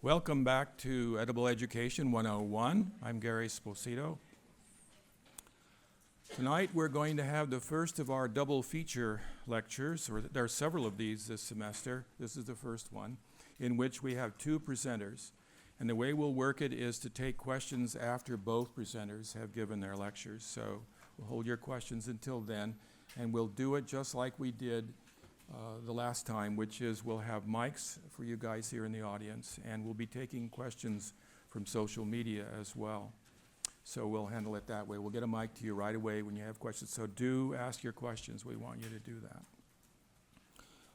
Welcome back to Edible Education 101. I'm Garrison Sposito. Tonight we're going to have the first of our double feature lectures, or there are several of these this semester. This is the first one, in which we have two presenters. And the way we'll work it is to take questions after both presenters have given their lectures. So we'll hold your questions until then, and we'll do it just like we did the last time, which is we'll have mics for you guys here in the audience, and we'll be taking questions from social media as well. So we'll handle it that way. We'll get a mic to you right away when you have questions. So do ask your questions. We want you to do that.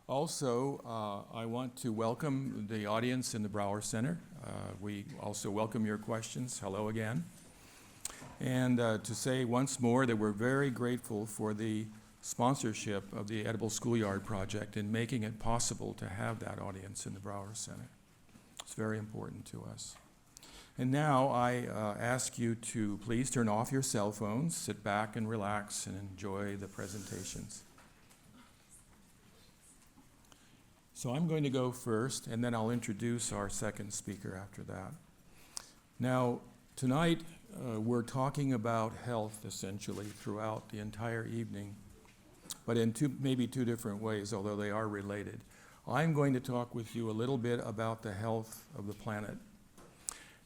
Also, I want to welcome the audience in the Brower Center. We also welcome your questions. Hello again. And to say once more that we're very grateful for the sponsorship of the Edible Schoolyard project in making it possible to have that audience in the Brower Center. It's very important to us. And now I ask you to please turn off your cell phones, sit back and relax and enjoy the presentations. So I'm going to go first, and then I'll introduce our second speaker after that. Now, tonight we're talking about health essentially throughout the entire evening, but in maybe two different ways, although they are related. I'm going to talk with you a little bit about the health of the planet.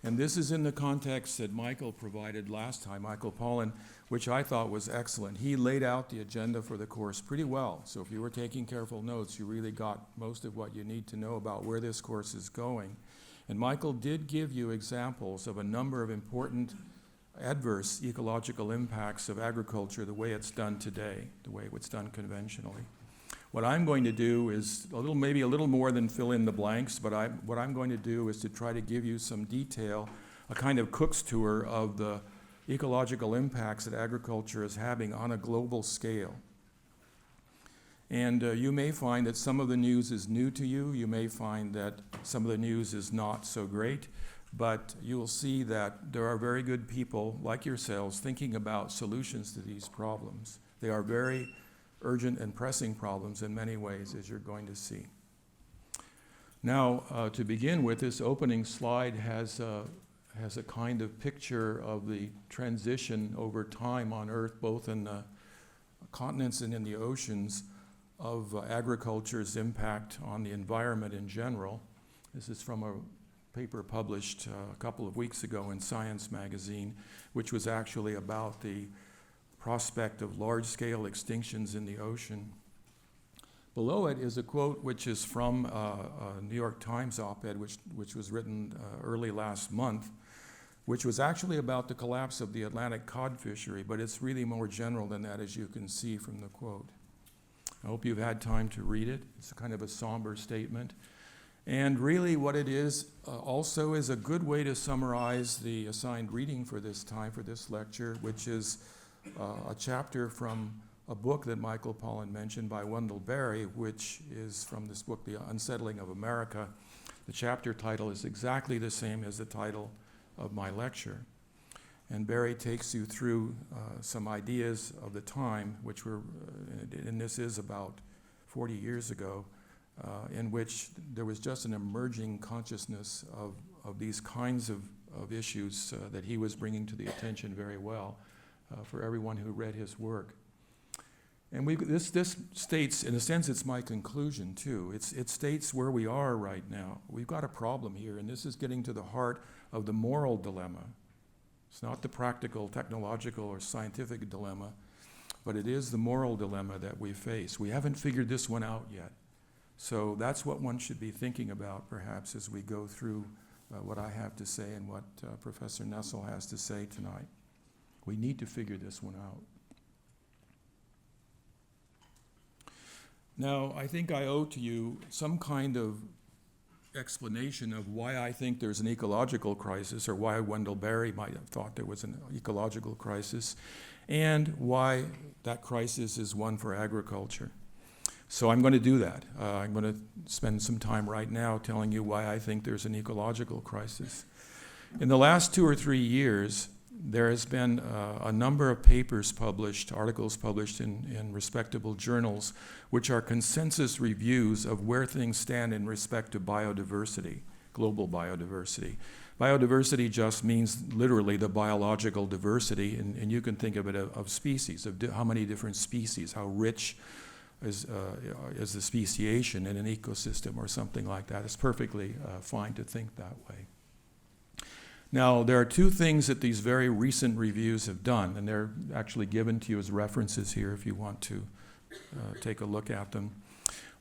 And this is in the context that Michael provided last time, Michael Pollan, which I thought was excellent. He laid out the agenda for the course pretty well. So if you were taking careful notes, you really got most of what you need to know about where this course is going. And Michael did give you examples of a number of important adverse ecological impacts of agriculture the way it's done today, the way it's done conventionally. What I'm going to do is maybe a little more than fill in the blanks, but what I'm going to do is to try to give you some detail, a kind of Cook's tour of the ecological impacts that agriculture is having on a global scale. And you may find that some of the news is new to you. You may find that some of the news is not so great. But you will see that there are very good people like yourselves thinking about solutions to these problems. They are very urgent and pressing problems in many ways, as you're going to see. Now, to begin with, this opening slide has a kind of picture of the transition over time on Earth, both in the continents and in the oceans, of agriculture's impact on the environment in general. This is from a paper published a couple of weeks ago in Science magazine, which was actually about the prospect of large-scale extinctions in the ocean. Below it is a quote which is from a New York Times op-ed which was written early last month, which was actually about the collapse of the Atlantic cod fishery, but it's really more general than that, as you can see from the quote. I hope you've had time to read it. It's kind of a somber statement. And really what it is also is a good way to summarize the assigned reading for this time, for this lecture, which is a chapter from a book that Michael Pollan mentioned by Wendell Berry, which is from this book, The Unsettling of America. The chapter title is exactly the same as the title of my lecture. And Berry takes you through some ideas of the time, which were, and this is about 40 years ago, in which there was just an emerging consciousnness of these kinds of issues that he was bringing to the attention very well for everyone who read his work. And this states, in a sense, it's my conclusion too. It states where we are right now. We've got a problem here, and this is getting to the heart of the moral dilemma. It's not the practical, technological, or scientific dilemma, but it is the moral dilemma that we face. We haven't figured this one out yet. So that's what one should be thinking about, perhaps, as we go through what I have to say and what Professor Nestle has to say tonight. We need to figure this one out. Now, I think I owe to you some kind of explanation of why I think there's an ecological crisis, or why Wendell Berry might have thought there was an ecological crisis, and why that crisis is one for agriculture. So I'm going to do that. I'm going to spend some time right now telling you why I think there's an ecological crisis. In the last 2 or 3 years, there has been a number of papers published, articles published in respectable journals, which are consensus reviews of where things stand in respect to biodiversity. global biodiversity. Biodiversity just means literally the biological diversity, and you can think of it of species, of how many different species, how rich is the speciation in an ecosystem or something like that. It's perfectly fine to think that way. Now, there are two things that these very recent reviews have done, and they're actually given to you as references here if you want to take a look at them.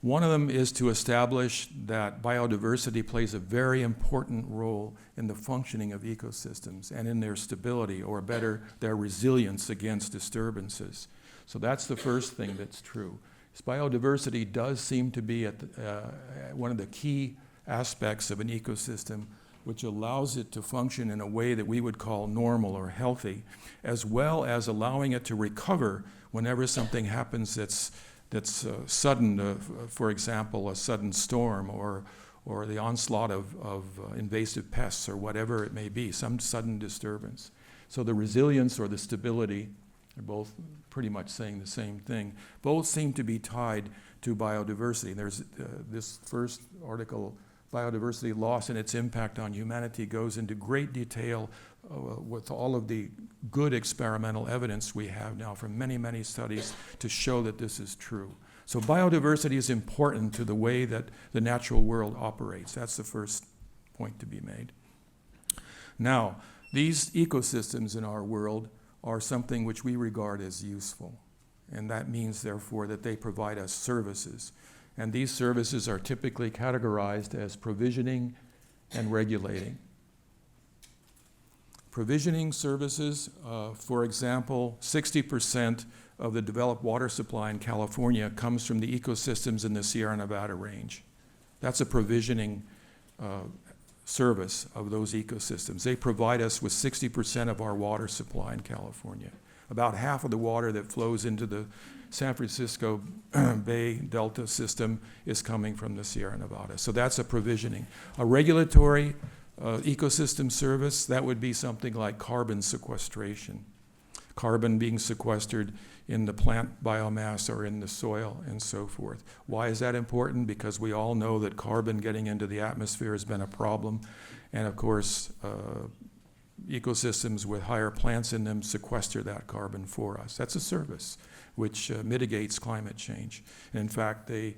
One of them is to establish that biodiversity plays a very important role in the functioning of ecosystems and in their stability, or better, their resilience against disturbances. So that's the first thing that's true. Biodiversity does seem to be at one of the key aspects of an ecosystem, which allows it to function in a way that we would call normal or healthy, as well as allowing it to recover whenever something happens that's sudden, for example, a sudden storm or the onslaught of invasive pests or whatever it may be, some sudden disturbance. So the resilience or the stability, they're both pretty much saying the same thing, both seem to be tied to biodiversity. There's this first article, Biodiversity Loss and Its Impact on Humanity, goes into great detail with all of the good experimental evidence we have now from many, many studies to show that this is true. So biodiversity is important to the way that the natural world operates. That's the first point to be made. Now, these ecosystems in our world are something which we regard as useful. And that means, therefore, that they provide us services. And these services are typically categorized as provisioning and regulating. Provisioning services, for example, 60% of the developed water supply in California comes from the ecosystems in the Sierra Nevada range. That's a provisioning service of those ecosystems. They provide us with 60% of our water supply in California. About half of the water that flows into the San Francisco Bay Delta system is coming from the Sierra Nevada. So that's a provisioning. A regulatory ecosystem service, that would be something like carbon sequestration. Carbon being sequestered in the plant biomass or in the soil and so forth. Why is that important? Because we all know that carbon getting into the atmosphere has been a problem. And of course, ecosystems with higher plants in them sequester that carbon for us. That's a service which mitigates climate change. And in fact, the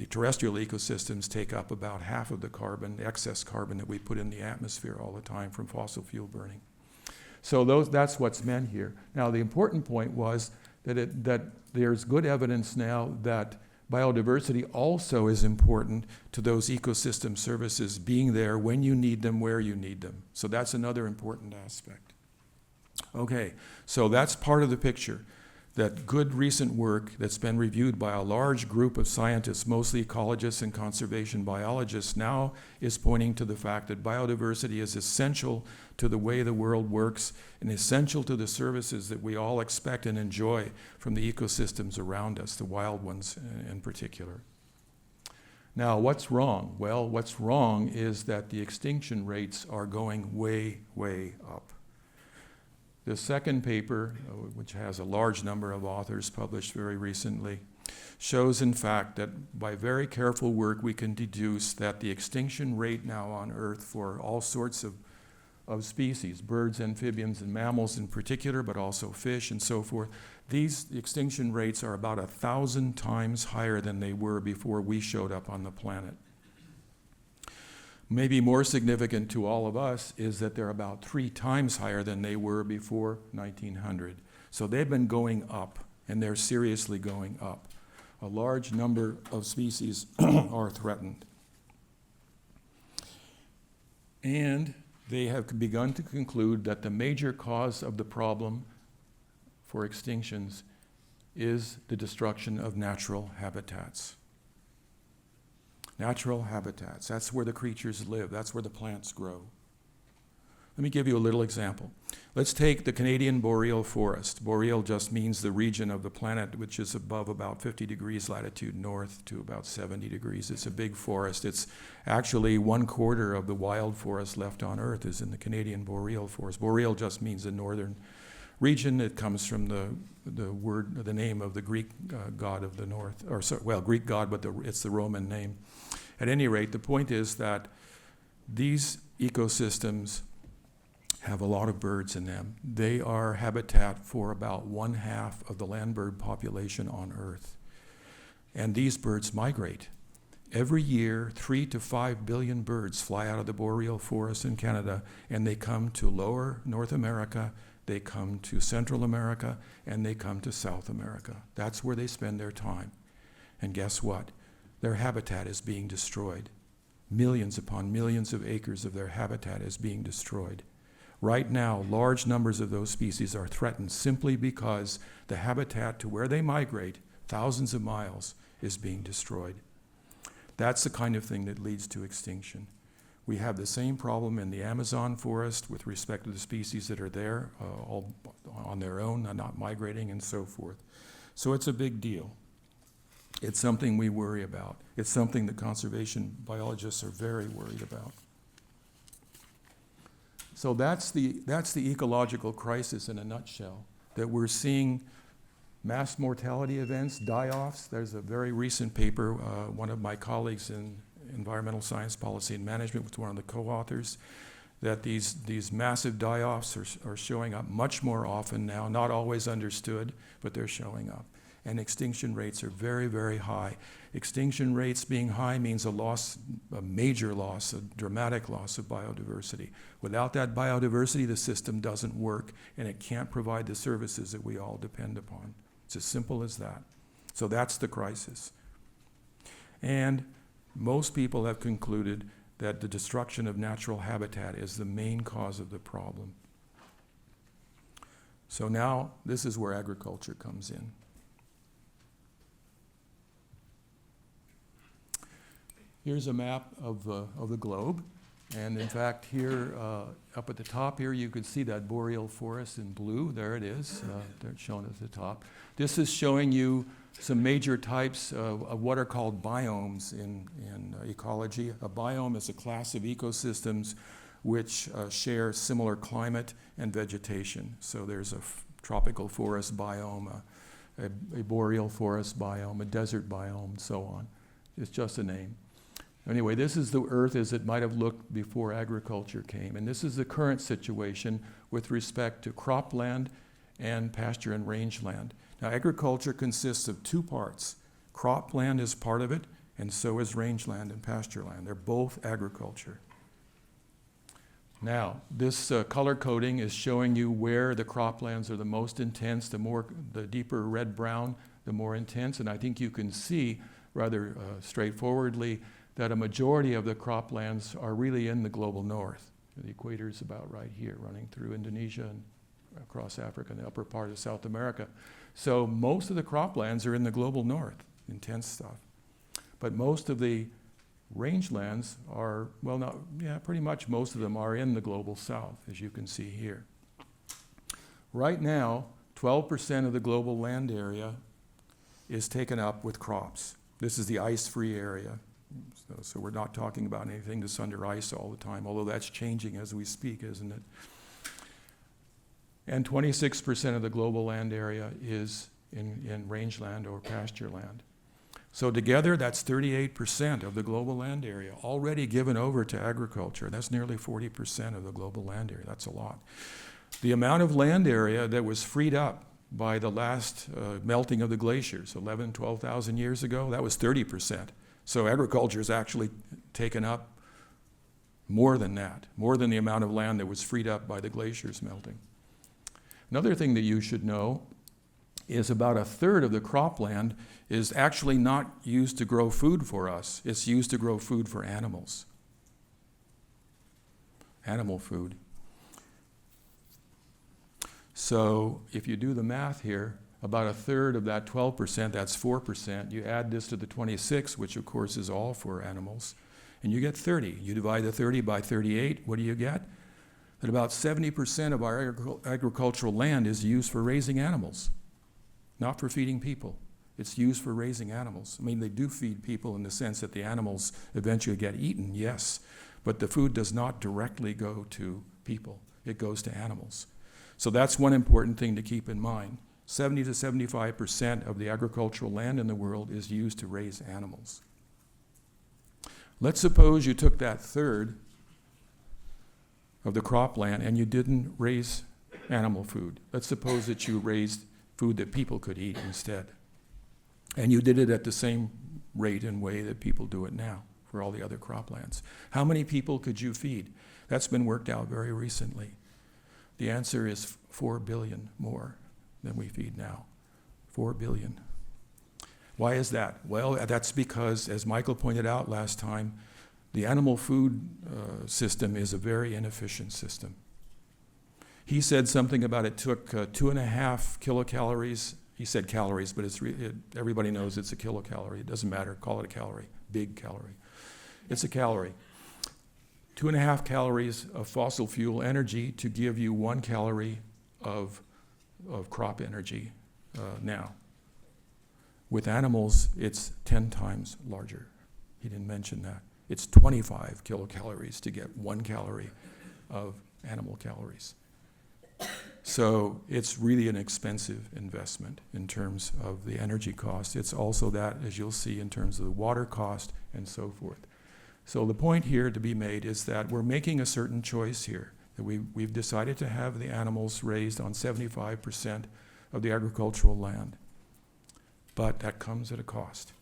terrestrial ecosystems take up about half of the carbon, the excess carbon that we put in the atmosphere all the time from fossil fuel burning. So that's what's meant here. Now, the important point was that there's good evidence now that biodiversity also is important to those ecosystem services being there when you need them, where you need them. So that's another important aspect. Okay, so that's part of the picture, that good recent work that's been reviewed by a large group of scientists, mostly ecologists and conservation biologists, now is pointing to the fact that biodiversity is essential to the way the world works and essential to the services that we all expect and enjoy from the ecosystems around us, the wild ones in particular. Now, what's wrong? Well, what's wrong is that the extinction rates are going way, way up. The second paper, which has a large number of authors published very recently, shows in fact that by very careful work we can deduce that the extinction rate now on Earth for all sorts of species, birds, amphibians, and mammals in particular, but also fish and so forth, these extinction rates are about 1,000 times higher than they were before we showed up on the planet. Maybe more significant to all of us is that they're about 3 times higher than they were before 1900. So they've been going up, and they're seriously going up. A large number of species are threatened. And they have begun to conclude that the major cause of the problem for extinctions is the destruction of natural habitats. Natural habitats, that's where the creatures live, that's where the plants grow. Let me give you a little example. Let's take the Canadian boreal forest. Boreal just means the region of the planet which is above about 50 degrees latitude north to about 70 degrees. It's a big forest. It's actually 1/4 of the wild forest left on Earth is in the Canadian boreal forest. Boreal just means the northern region. It comes from the name of the Greek god of the north, Greek god, but it's the Roman name. At any rate, the point is that these ecosystems have a lot of birds in them. They are habitat for about 1/2 of the land bird population on Earth. And these birds migrate. Every year, 3 to 5 billion birds fly out of the boreal forest in Canada, and they come to lower North America, they come to Central America, and they come to South America. That's where they spend their time. And guess what? Their habitat is being destroyed. Millions upon millions of acres of their habitat is being destroyed. Right now, large numbers of those species are threatened simply because the habitat to where they migrate, thousands of miles, is being destroyed. That's the kind of thing that leads to extinction. We have the same problem in the Amazon forest with respect to the species that are there, all on their own, not migrating and so forth. So it's a big deal. It's something we worry about. It's something that conservation biologists are very worried about. So that's the ecological crisis in a nutshell, that we're seeing mass mortality events, die-offs. There's a very recent paper, one of my colleagues in environmental science policy and management was one of the co-authors, that these massive die-offs are showing up much more often now, not always understood, but they're showing up. And extinction rates are very, very high. Extinction rates being high means a major loss, a dramatic loss of biodiversity. Without that biodiversity, the system doesn't work, and it can't provide the services that we all depend upon. It's as simple as that. So that's the crisis. And most people have concluded that the destruction of natural habitat is the main cause of the problem. So now, this is where agriculture comes in. Here's a map of the globe, and in fact here, up at the top here, you can see that boreal forest in blue. There it is, they're shown at the top. This is showing you some major types of what are called biomes in ecology. A biome is a class of ecosystems which share similar climate and vegetation. So there's a tropical forest biome, a boreal forest biome, a desert biome, and so on. It's just a name. Anyway, this is the Earth as it might have looked before agriculture came. And this is the current situation with respect to cropland and pasture and rangeland. Now, agriculture consists of two parts. Cropland is part of it, and so is rangeland and pastureland. They're both agriculture. Now, this color coding is showing you where the croplands are the most intense. The deeper red-brown, the more intense. And I think you can see rather straightforwardly that a majority of the croplands are really in the global north. The equator is about right here, running through Indonesia and across Africa and the upper part of South America. So most of the croplands are in the global north, intense stuff. But most of the rangelands are, pretty much most of them are in the global south, as you can see here. Right now, 12% of the global land area is taken up with crops. This is the ice-free area. So we're not talking about anything that's under ice all the time, although that's changing as we speak, isn't it? And 26% of the global land area is in rangeland or pasture land. So together, that's 38% of the global land area already given over to agriculture. That's nearly 40% of the global land area. That's a lot. The amount of land area that was freed up by the last melting of the glaciers, 12,000 years ago, that was 30%. So agriculture has actually taken up more than that, more than the amount of land that was freed up by the glaciers melting. Another thing that you should know is about 1/3 of the cropland is actually not used to grow food for us. It's used to grow food for animals. Animal food. So if you do the math here, about 1/3 of that 12%, that's 4%. You add this to the 26, which of course is all for animals, and you get 30. You divide the 30 by 38, what do you get? That about 70% of our agricultural land is used for raising animals, not for feeding people. It's used for raising animals. I mean, they do feed people in the sense that the animals eventually get eaten, yes, but the food does not directly go to people. It goes to animals. So that's one important thing to keep in mind. 70 to 75% of the agricultural land in the world is used to raise animals. Let's suppose you took that third of the cropland and you didn't raise animal food. Let's suppose that you raised food that people could eat instead. And you did it at the same rate and way that people do it now for all the other croplands. How many people could you feed? That's been worked out very recently. The answer is 4 billion more than we feed now. 4 billion. Why is that? Well, that's because, as Michael pointed out last time, the animal food system is a very inefficient system. He said something about it took 2.5 kilocalories. He said calories, but everybody knows it's a kilocalorie. It doesn't matter. Call it a calorie. Big calorie. It's a calorie. 2.5 calories of fossil fuel energy to give you 1 calorie of crop energy now. With animals, it's 10 times larger. He didn't mention that. It's 25 kilocalories to get 1 calorie of animal calories. So it's really an expensive investment in terms of the energy cost. It's also that, as you'll see, in terms of the water cost and so forth. So the point here to be made is that we're making a certain choice here. That we've decided to have the animals raised on 75% of the agricultural land. But that comes at a cost.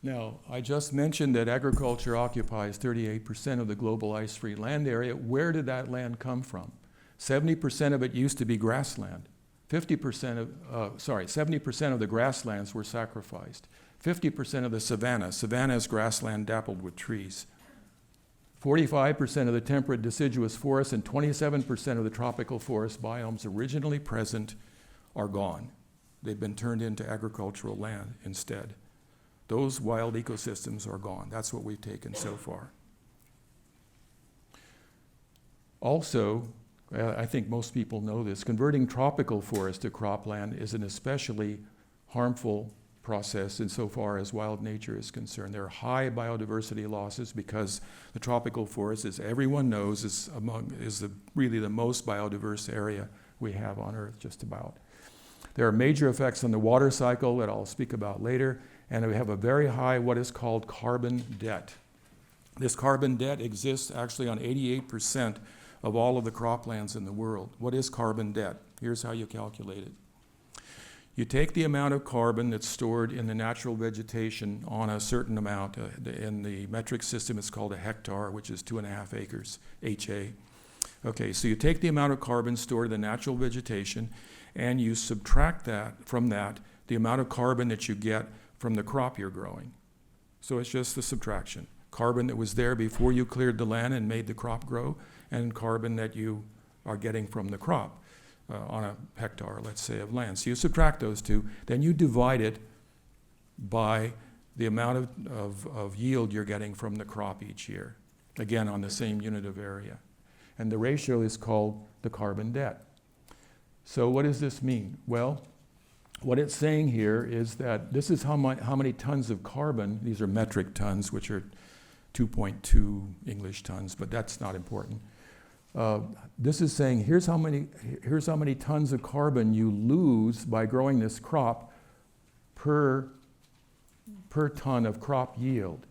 Now, I just mentioned that agriculture occupies 38% of the global ice-free land area. Where did that land come from? 70% of it used to be grassland. 70% of the grasslands were sacrificed. 50% of the savanna is grassland dappled with trees. 45% of the temperate deciduous forests and 27% of the tropical forest biomes originally present are gone. They've been turned into agricultural land instead. Those wild ecosystems are gone. That's what we've taken so far. Also, I think most people know this, converting tropical forest to cropland is an especially harmful process insofar as wild nature is concerned. There are high biodiversity losses because the tropical forest, as everyone knows, is really the most biodiverse area we have on Earth, just about. There are major effects on the water cycle that I'll speak about later, and we have a very high what is called carbon debt. This carbon debt exists actually on 88% of all of the croplands in the world. What is carbon debt? Here's how you calculate it. You take the amount of carbon that's stored in the natural vegetation on a certain amount. In the metric system, it's called a hectare, which is 2.5 acres, HA. Okay, so you take the amount of carbon stored in the natural vegetation, and you subtract from that the amount of carbon that you get from the crop you're growing. So it's just the subtraction. Carbon that was there before you cleared the land and made the crop grow, and carbon that you are getting from the crop on a hectare, let's say, of land. So you subtract those two, then you divide it by the amount of yield you're getting from the crop each year, again, on the same unit of area. And the ratio is called the carbon debt. So what does this mean? Well, what it's saying here is that this is how many tons of carbon, these are metric tons, which are 2.2 English tons, but that's not important. This is saying here's how many tons of carbon you lose by growing this crop per ton of crop yield.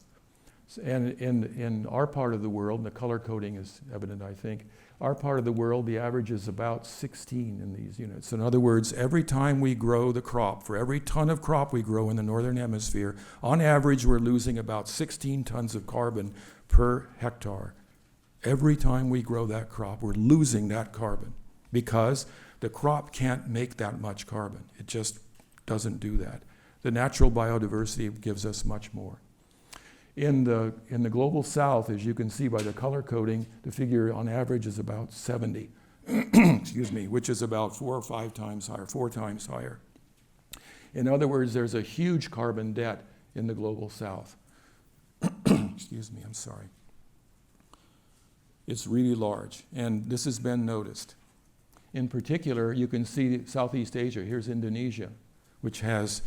And in our part of the world, and the color coding is evident, I think, our part of the world, the average is about 16 in these units. In other words, every time we grow the crop, for every ton of crop we grow in the northern hemisphere, on average we're losing about 16 tons of carbon per hectare. Every time we grow that crop, we're losing that carbon because the crop can't make that much carbon. It just doesn't do that. The natural biodiversity gives us much more. In the global south, as you can see by the color coding, the figure on average is about 70, excuse me, which is about 4 or 5 times higher, 4 times higher. In other words, there's a huge carbon debt in the global south. Excuse me, I'm sorry. It's really large, and this has been noticed. In particular, you can see Southeast Asia. Here's Indonesia, which has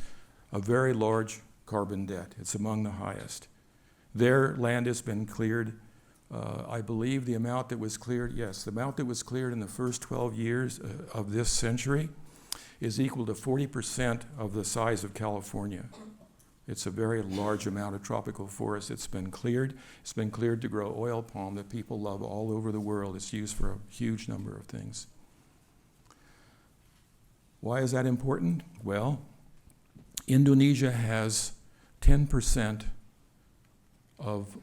a very large carbon debt. It's among the highest. Their land has been cleared I believe the amount that was cleared, the amount that was cleared in the first 12 years of this century is equal to 40% of the size of California. It's a very large amount of tropical forest that's been cleared. It's been cleared to grow oil palm that people love all over the world. It's used for a huge number of things. Why is that important? Well, Indonesia has 10% of,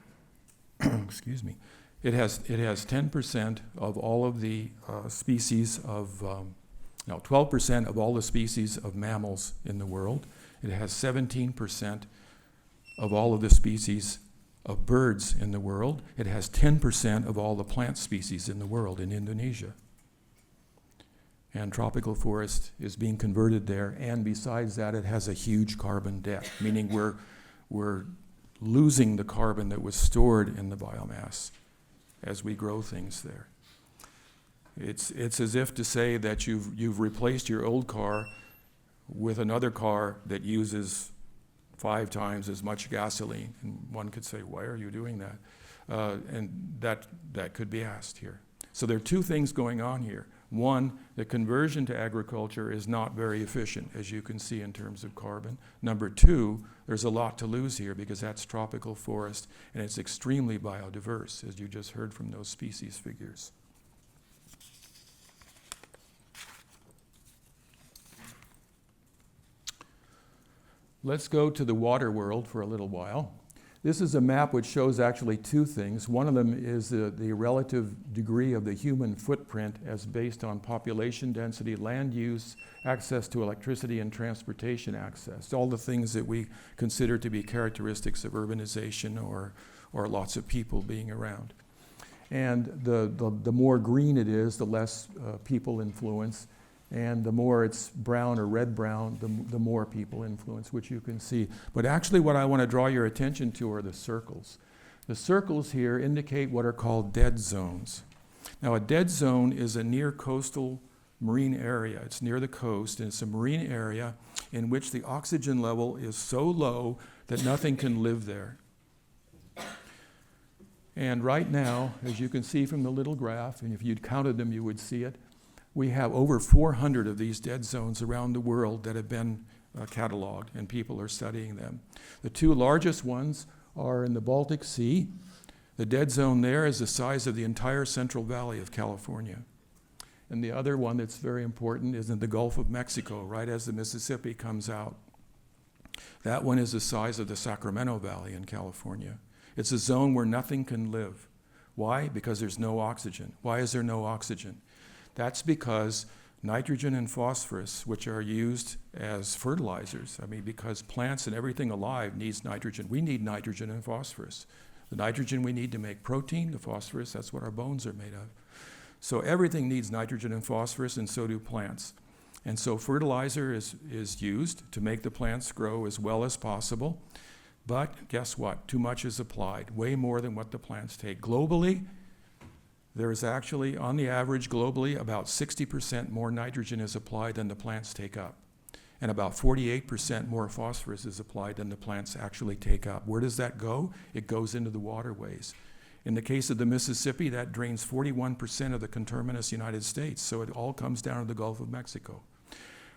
excuse me, it has 10% of all of the species of, 12% of all the species of mammals in the world. It has 17% of all of the species of birds in the world. It has 10% of all the plant species in the world in Indonesia. And tropical forest is being converted there, and besides that, it has a huge carbon debt, meaning we're losing the carbon that was stored in the biomass as we grow things there. It's as if to say that you've replaced your old car with another car that uses 5 times as much gasoline. And one could say, why are you doing that? And that could be asked here. So there are 2 things going on here. One, the conversion to agriculture is not very efficient, as you can see in terms of carbon. Number 2, there's a lot to lose here because that's tropical forest and it's extremely biodiverse, as you just heard from those species figures. Let's go to the water world for a little while. This is a map which shows actually 2 things. One of them is the relative degree of the human footprint as based on population density, land use, access to electricity, and transportation access. All the things that we consider to be characteristics of urbanization or lots of people being around. And the more green it is, the less people influence. And the more it's brown or red-brown, the more people influence, which you can see. But actually what I want to draw your attention to are the circles. The circles here indicate what are called dead zones. Now, a dead zone is a near coastal marine area. It's near the coast, and it's a marine area in which the oxygen level is so low that nothing can live there. And right now, as you can see from the little graph, and if you'd counted them, you would see it, we have over 400 of these dead zones around the world that have been cataloged, and people are studying them. The 2 largest ones are in the Baltic Sea. The dead zone there is the size of the entire Central Valley of California. And the other one that's very important is in the Gulf of Mexico, right as the Mississippi comes out. That one is the size of the Sacramento Valley in California. It's a zone where nothing can live. Why? Because there's no oxygen. Why is there no oxygen? That's because nitrogen and phosphorus, which are used as fertilizers, because plants and everything alive needs nitrogen. We need nitrogen and phosphorus. The nitrogen we need to make protein, the phosphorus, that's what our bones are made of. So everything needs nitrogen and phosphorus, and so do plants. And so fertilizer is used to make the plants grow as well as possible. But guess what? Too much is applied, way more than what the plants take. Globally, there is actually, on the average, globally, about 60% more nitrogen is applied than the plants take up. And about 48% more phosphorus is applied than the plants actually take up. Where does that go? It goes into the waterways. In the case of the Mississippi, that drains 41% of the conterminous United States, so it all comes down to the Gulf of Mexico.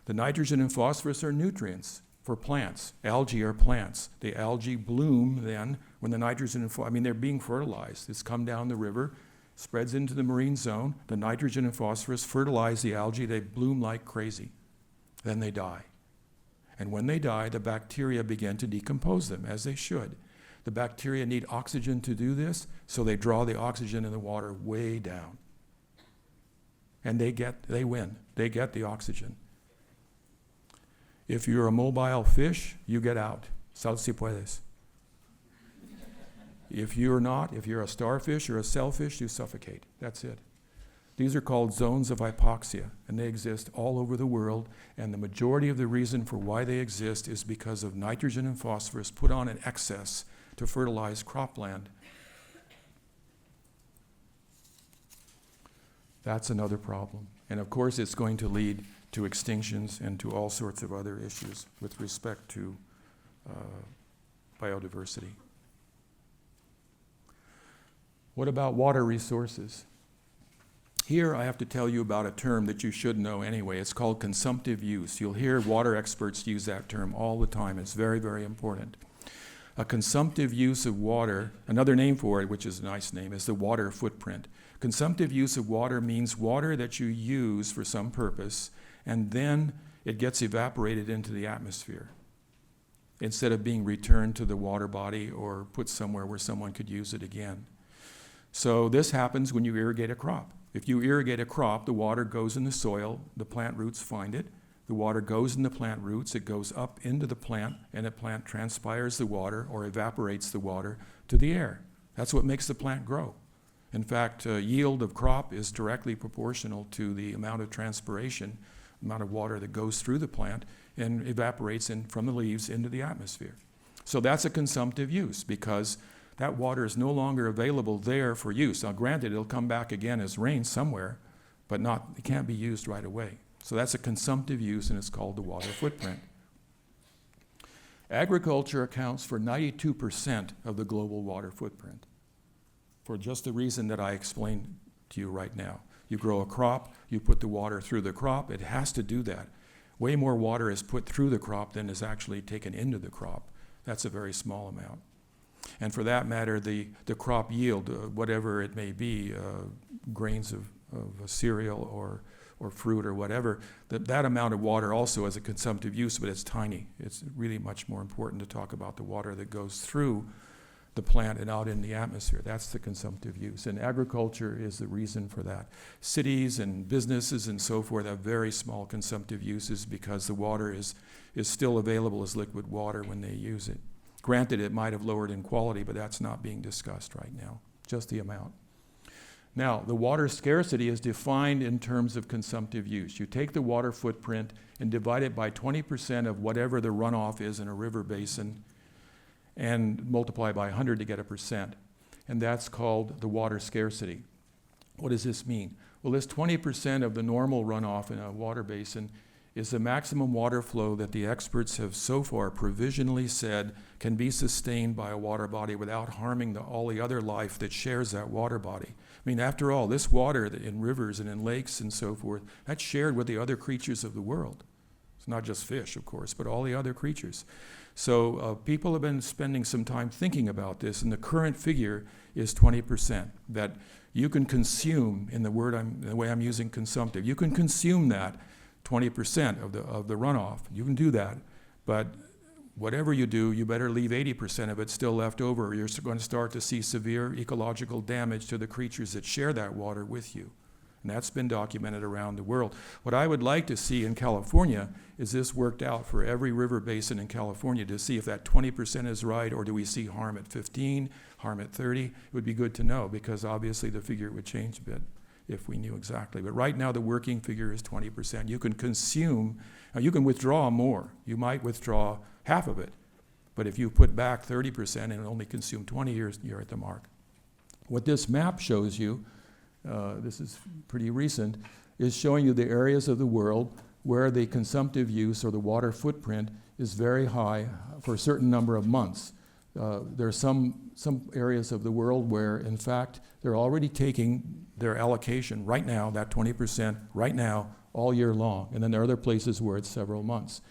The nitrogen and phosphorus are nutrients for plants. Algae are plants. The algae bloom then when the nitrogen and they're being fertilized. It's come down the river, spreads into the marine zone. The nitrogen and phosphorus fertilize the algae. They bloom like crazy. Then they die. And when they die, the bacteria begin to decompose them, as they should. The bacteria need oxygen to do this, so they draw the oxygen in the water way down. And they win. They get the oxygen. If you're a mobile fish, you get out. Sal si puedes. If you're not, if you're a starfish or a shellfish, you suffocate. That's it. These are called zones of hypoxia, and they exist all over the world, and the majority of the reason for why they exist is because of nitrogen and phosphorus put on in excess to fertilize cropland. That's another problem. And of course, it's going to lead to extinctions and to all sorts of other issues with respect to biodiversity. What about water resources? Here I have to tell you about a term that you should know anyway. It's called consumptive use. You'll hear water experts use that term all the time. It's very, very important. A consumptive use of water, another name for it, which is a nice name, is the water footprint. Consumptive use of water means water that you use for some purpose, and then it gets evaporated into the atmosphere instead of being returned to the water body or put somewhere where someone could use it again. So this happens when you irrigate a crop. If you irrigate a crop, the water goes in the soil, the plant roots find it, the water goes in the plant roots, it goes up into the plant, and the plant transpires the water or evaporates the water to the air. That's what makes the plant grow. In fact, yield of crop is directly proportional to the amount of transpiration, amount of water that goes through the plant and evaporates from the leaves into the atmosphere. So that's a consumptive use because that water is no longer available there for use. Now granted, it'll come back again as rain somewhere, but it can't be used right away. So that's a consumptive use, and it's called the water footprint. Agriculture accounts for 92% of the global water footprint for just the reason that I explained to you right now. You grow a crop, you put the water through the crop, it has to do that. Way more water is put through the crop than is actually taken into the crop. That's a very small amount. And for that matter, the crop yield, whatever it may be, grains of cereal or fruit or whatever, that amount of water also has a consumptive use, but it's tiny. It's really much more important to talk about the water that goes through the plant and out in the atmosphere. That's the consumptive use. And agriculture is the reason for that. Cities and businesses and so forth have very small consumptive uses because the water is still available as liquid water when they use it. Granted, it might have lowered in quality, but that's not being discussed right now, just the amount. Now, the water scarcity is defined in terms of consumptive use. You take the water footprint and divide it by 20% of whatever the runoff is in a river basin and multiply by 100 to get a percent. And that's called the water scarcity. What does this mean? Well, this 20% of the normal runoff in a water basin is the maximum water flow that the experts have so far provisionally said can be sustained by a water body without harming all the other life that shares that water body. I mean, after all, this water in rivers and in lakes and so forth, that's shared with the other creatures of the world. It's not just fish, of course, but all the other creatures. So people have been spending some time thinking about this, and the current figure is 20% that you can consume, in the way I'm using consumptive, you can consume that 20% of the runoff. You can do that, but whatever you do, you better leave 80% of it still left over, or you're going to start to see severe ecological damage to the creatures that share that water with you. And that's been documented around the world. What I would like to see in California is this worked out for every river basin in California to see if that 20% is right, or do we see harm at 15, harm at 30? It would be good to know, because obviously the figure would change a bit if we knew exactly. But right now the working figure is 20%. You can consume, now you can withdraw more. You might withdraw half of it. But if you put back 30% and only consume 20 years, you're at the mark. What this map shows you, this is pretty recent, is showing you the areas of the world where the consumptive use or the water footprint is very high for a certain number of months. There are some areas of the world where, in fact, they're already taking their allocation right now, that 20% right now, all year long. And then there are other places where it's several months.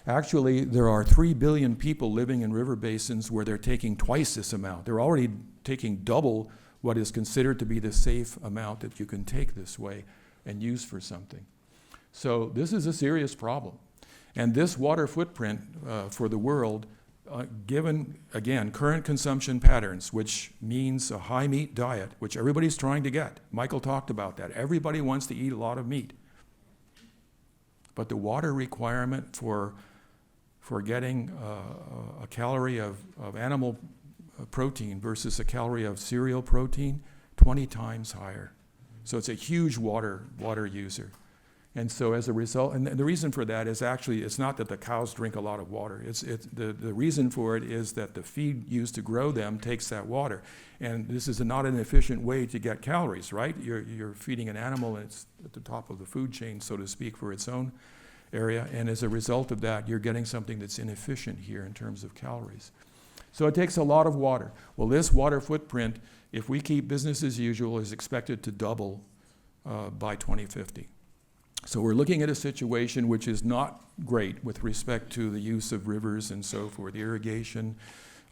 Actually, there are 3 billion people living in river basins where they're taking twice this amount. They're already taking double what is considered to be the safe amount that you can take this way and use for something. So this is a serious problem. And this water footprint for the world, given, again, current consumption patterns, which means a high meat diet, which everybody's trying to get. Michael talked about that. Everybody wants to eat a lot of meat. But the water requirement for getting a calorie of animal protein versus a calorie of cereal protein, 20 times higher. So it's a huge water user. And so as a result, and the reason for that is actually, it's not that the cows drink a lot of water. The reason for it is that the feed used to grow them takes that water. And this is not an efficient way to get calories, right? You're feeding an animal and it's at the top of the food chain, so to speak, for its own area. And as a result of that, you're getting something that's inefficient here in terms of calories. So it takes a lot of water. Well, this water footprint, if we keep business as usual, is expected to double by 2050. So we're looking at a situation which is not great with respect to the use of rivers and so forth, irrigation,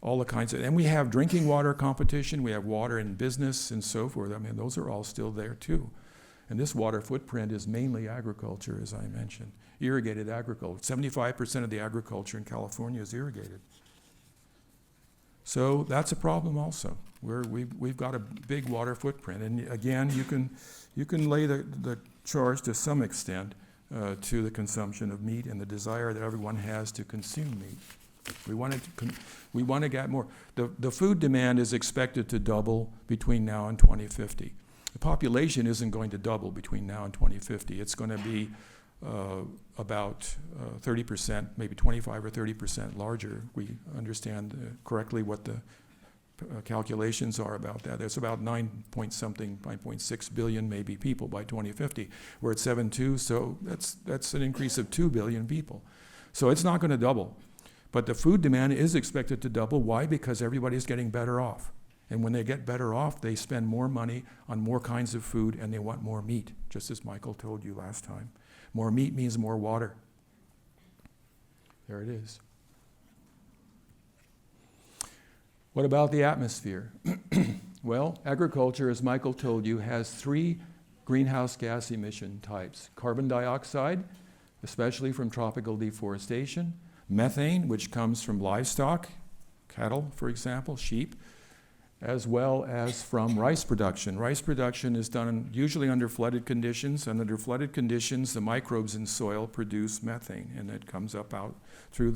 all the kinds of, and we have drinking water competition, we have water in business and so forth. I mean, those are all still there too. And this water footprint is mainly agriculture, as I mentioned, irrigated agriculture. 75% of the agriculture in California is irrigated. So that's a problem also. We've got a big water footprint. And again, you can lay the charge to some extent to the consumption of meat and the desire that everyone has to consume meat. We want to get more. The food demand is expected to double between now and 2050. The population isn't going to double between now and 2050. It's going to be about 30%, maybe 25 or 30% larger. We understand correctly what the calculations are about that. There's about 9.6 billion maybe people by 2050. We're at 7.2, so that's an increase of 2 billion people. So it's not going to double. But the food demand is expected to double. Why? Because everybody's getting better off. And when they get better off, they spend more money on more kinds of food and they want more meat, just as Michael told you last time. More meat means more water. There it is. What about the atmosphere? Well, agriculture, as Michael told you, has 3 greenhouse gas emission types. Carbon dioxide, especially from tropical deforestation. Methane, which comes from livestock, cattle, for example, sheep, as well as from rice production. Rice production is done usually under flooded conditions, and under flooded conditions, the microbes in soil produce methane, and it comes up out through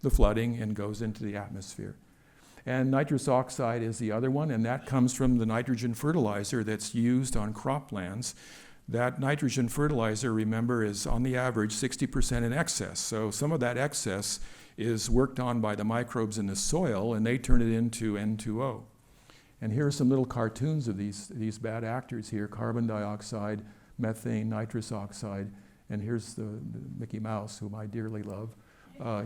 the flooding and goes into the atmosphere. And nitrous oxide is the other one, and that comes from the nitrogen fertilizer that's used on croplands. That nitrogen fertilizer, remember, is on the average 60% in excess. So some of that excess is worked on by the microbes in the soil, and they turn it into N2O. And here are some little cartoons of these bad actors here: carbon dioxide, methane, nitrous oxide, and here's the Mickey Mouse, whom I dearly love.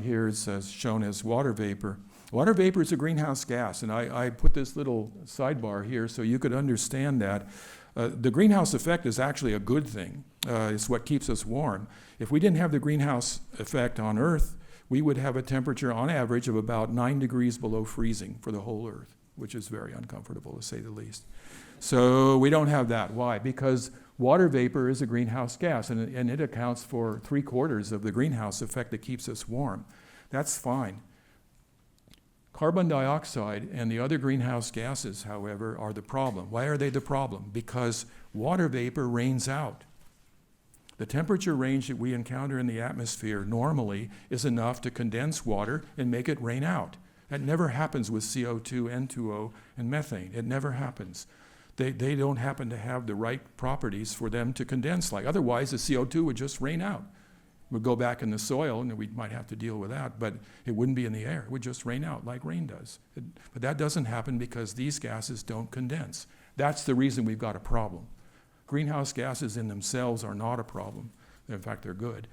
Here's shown as water vapor. Water vapor is a greenhouse gas, and I put this little sidebar here so you could understand that. The greenhouse effect is actually a good thing. It's what keeps us warm. If we didn't have the greenhouse effect on Earth, we would have a temperature on average of about 9 degrees below freezing for the whole Earth, which is very uncomfortable, to say the least. So we don't have that. Why? Because water vapor is a greenhouse gas, and it accounts for 3/4 of the greenhouse effect that keeps us warm. That's fine. Carbon dioxide and the other greenhouse gases, however, are the problem. Why are they the problem? Because water vapor rains out. The temperature range that we encounter in the atmosphere normally is enough to condense water and make it rain out. That never happens with CO2, N2O, and methane. It never happens. They don't happen to have the right properties for them to condense like. Otherwise, the CO2 would just rain out. It would go back in the soil, and we might have to deal with that, but it wouldn't be in the air. It would just rain out like rain does. But that doesn't happen because these gases don't condense. That's the reason we've got a problem. Greenhouse gases in themselves are not a problem. In fact, they're good.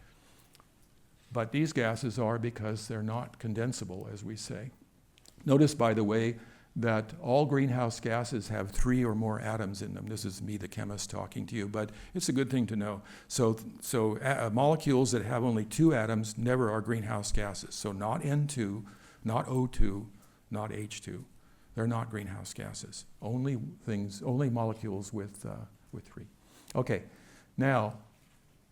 But these gases are because they're not condensable, as we say. Notice, by the way, that all greenhouse gases have 3 or more atoms in them. This is me, the chemist, talking to you, but it's a good thing to know. So molecules that have only 2 atoms never are greenhouse gases. So not N2, not O2, not H2. They're not greenhouse gases. Only molecules with 3. Okay, now,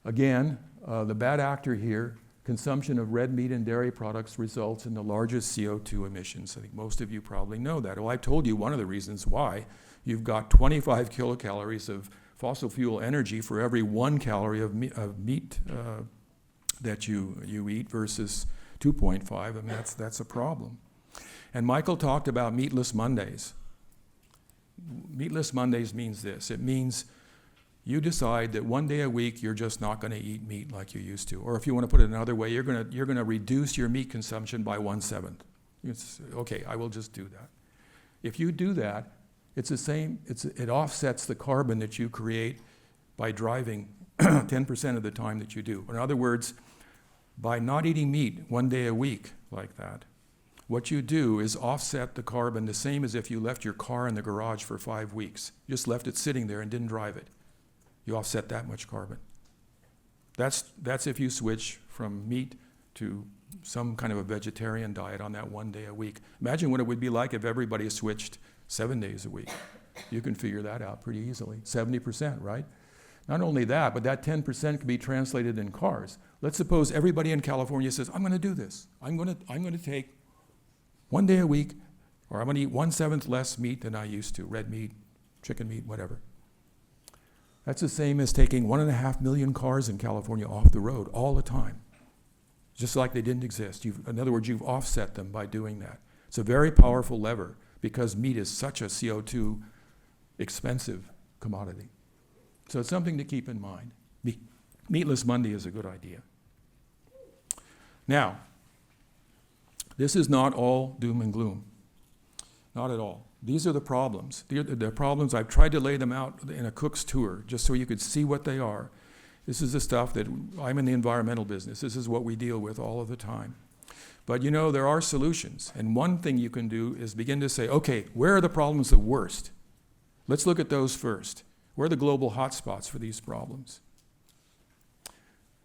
again, the bad actor here, consumption of red meat and dairy products results in the largest CO2 emissions. I think most of you probably know that. Well, I've told you one of the reasons why. You've got 25 kilocalories of fossil fuel energy for every 1 calorie of meat that you eat versus 2.5. I mean, that's a problem. And Michael talked about meatless Mondays. Meatless Mondays means this. It means you decide that 1 day a week you're just not going to eat meat like you used to. Or if you want to put it another way, you're going to reduce your meat consumption by 1/7. Okay, I will just do that. If you do that, it's the same. It offsets the carbon that you create by driving 10% of the time that you do. In other words, by not eating meat 1 day a week like that, what you do is offset the carbon the same as if you left your car in the garage for 5 weeks. You just left it sitting there and didn't drive it. You offset that much carbon. That's if you switch from meat to some kind of a vegetarian diet on that 1 day a week. Imagine what it would be like if everybody switched 7 days a week. You can figure that out pretty easily. 70%, right? Not only that, but that 10% can be translated in cars. Let's suppose everybody in California says, I'm going to do this. I'm going to take 1 day a week, or I'm going to eat 1/7 less meat than I used to, red meat, chicken meat, whatever. That's the same as taking 1.5 million cars in California off the road all the time, just like they didn't exist. In other words, you've offset them by doing that. It's a very powerful lever because meat is such a CO2 expensive commodity. So it's something to keep in mind. Meatless Monday is a good idea. Now, this is not all doom and gloom. Not at all. These are the problems. The problems, I've tried to lay them out in a cook's tour, just so you could see what they are. This is the stuff that, I'm in the environmental business. This is what we deal with all of the time. But you know, there are solutions. And one thing you can do is begin to say, okay, where are the problems the worst? Let's look at those first. Where are the global hotspots for these problems?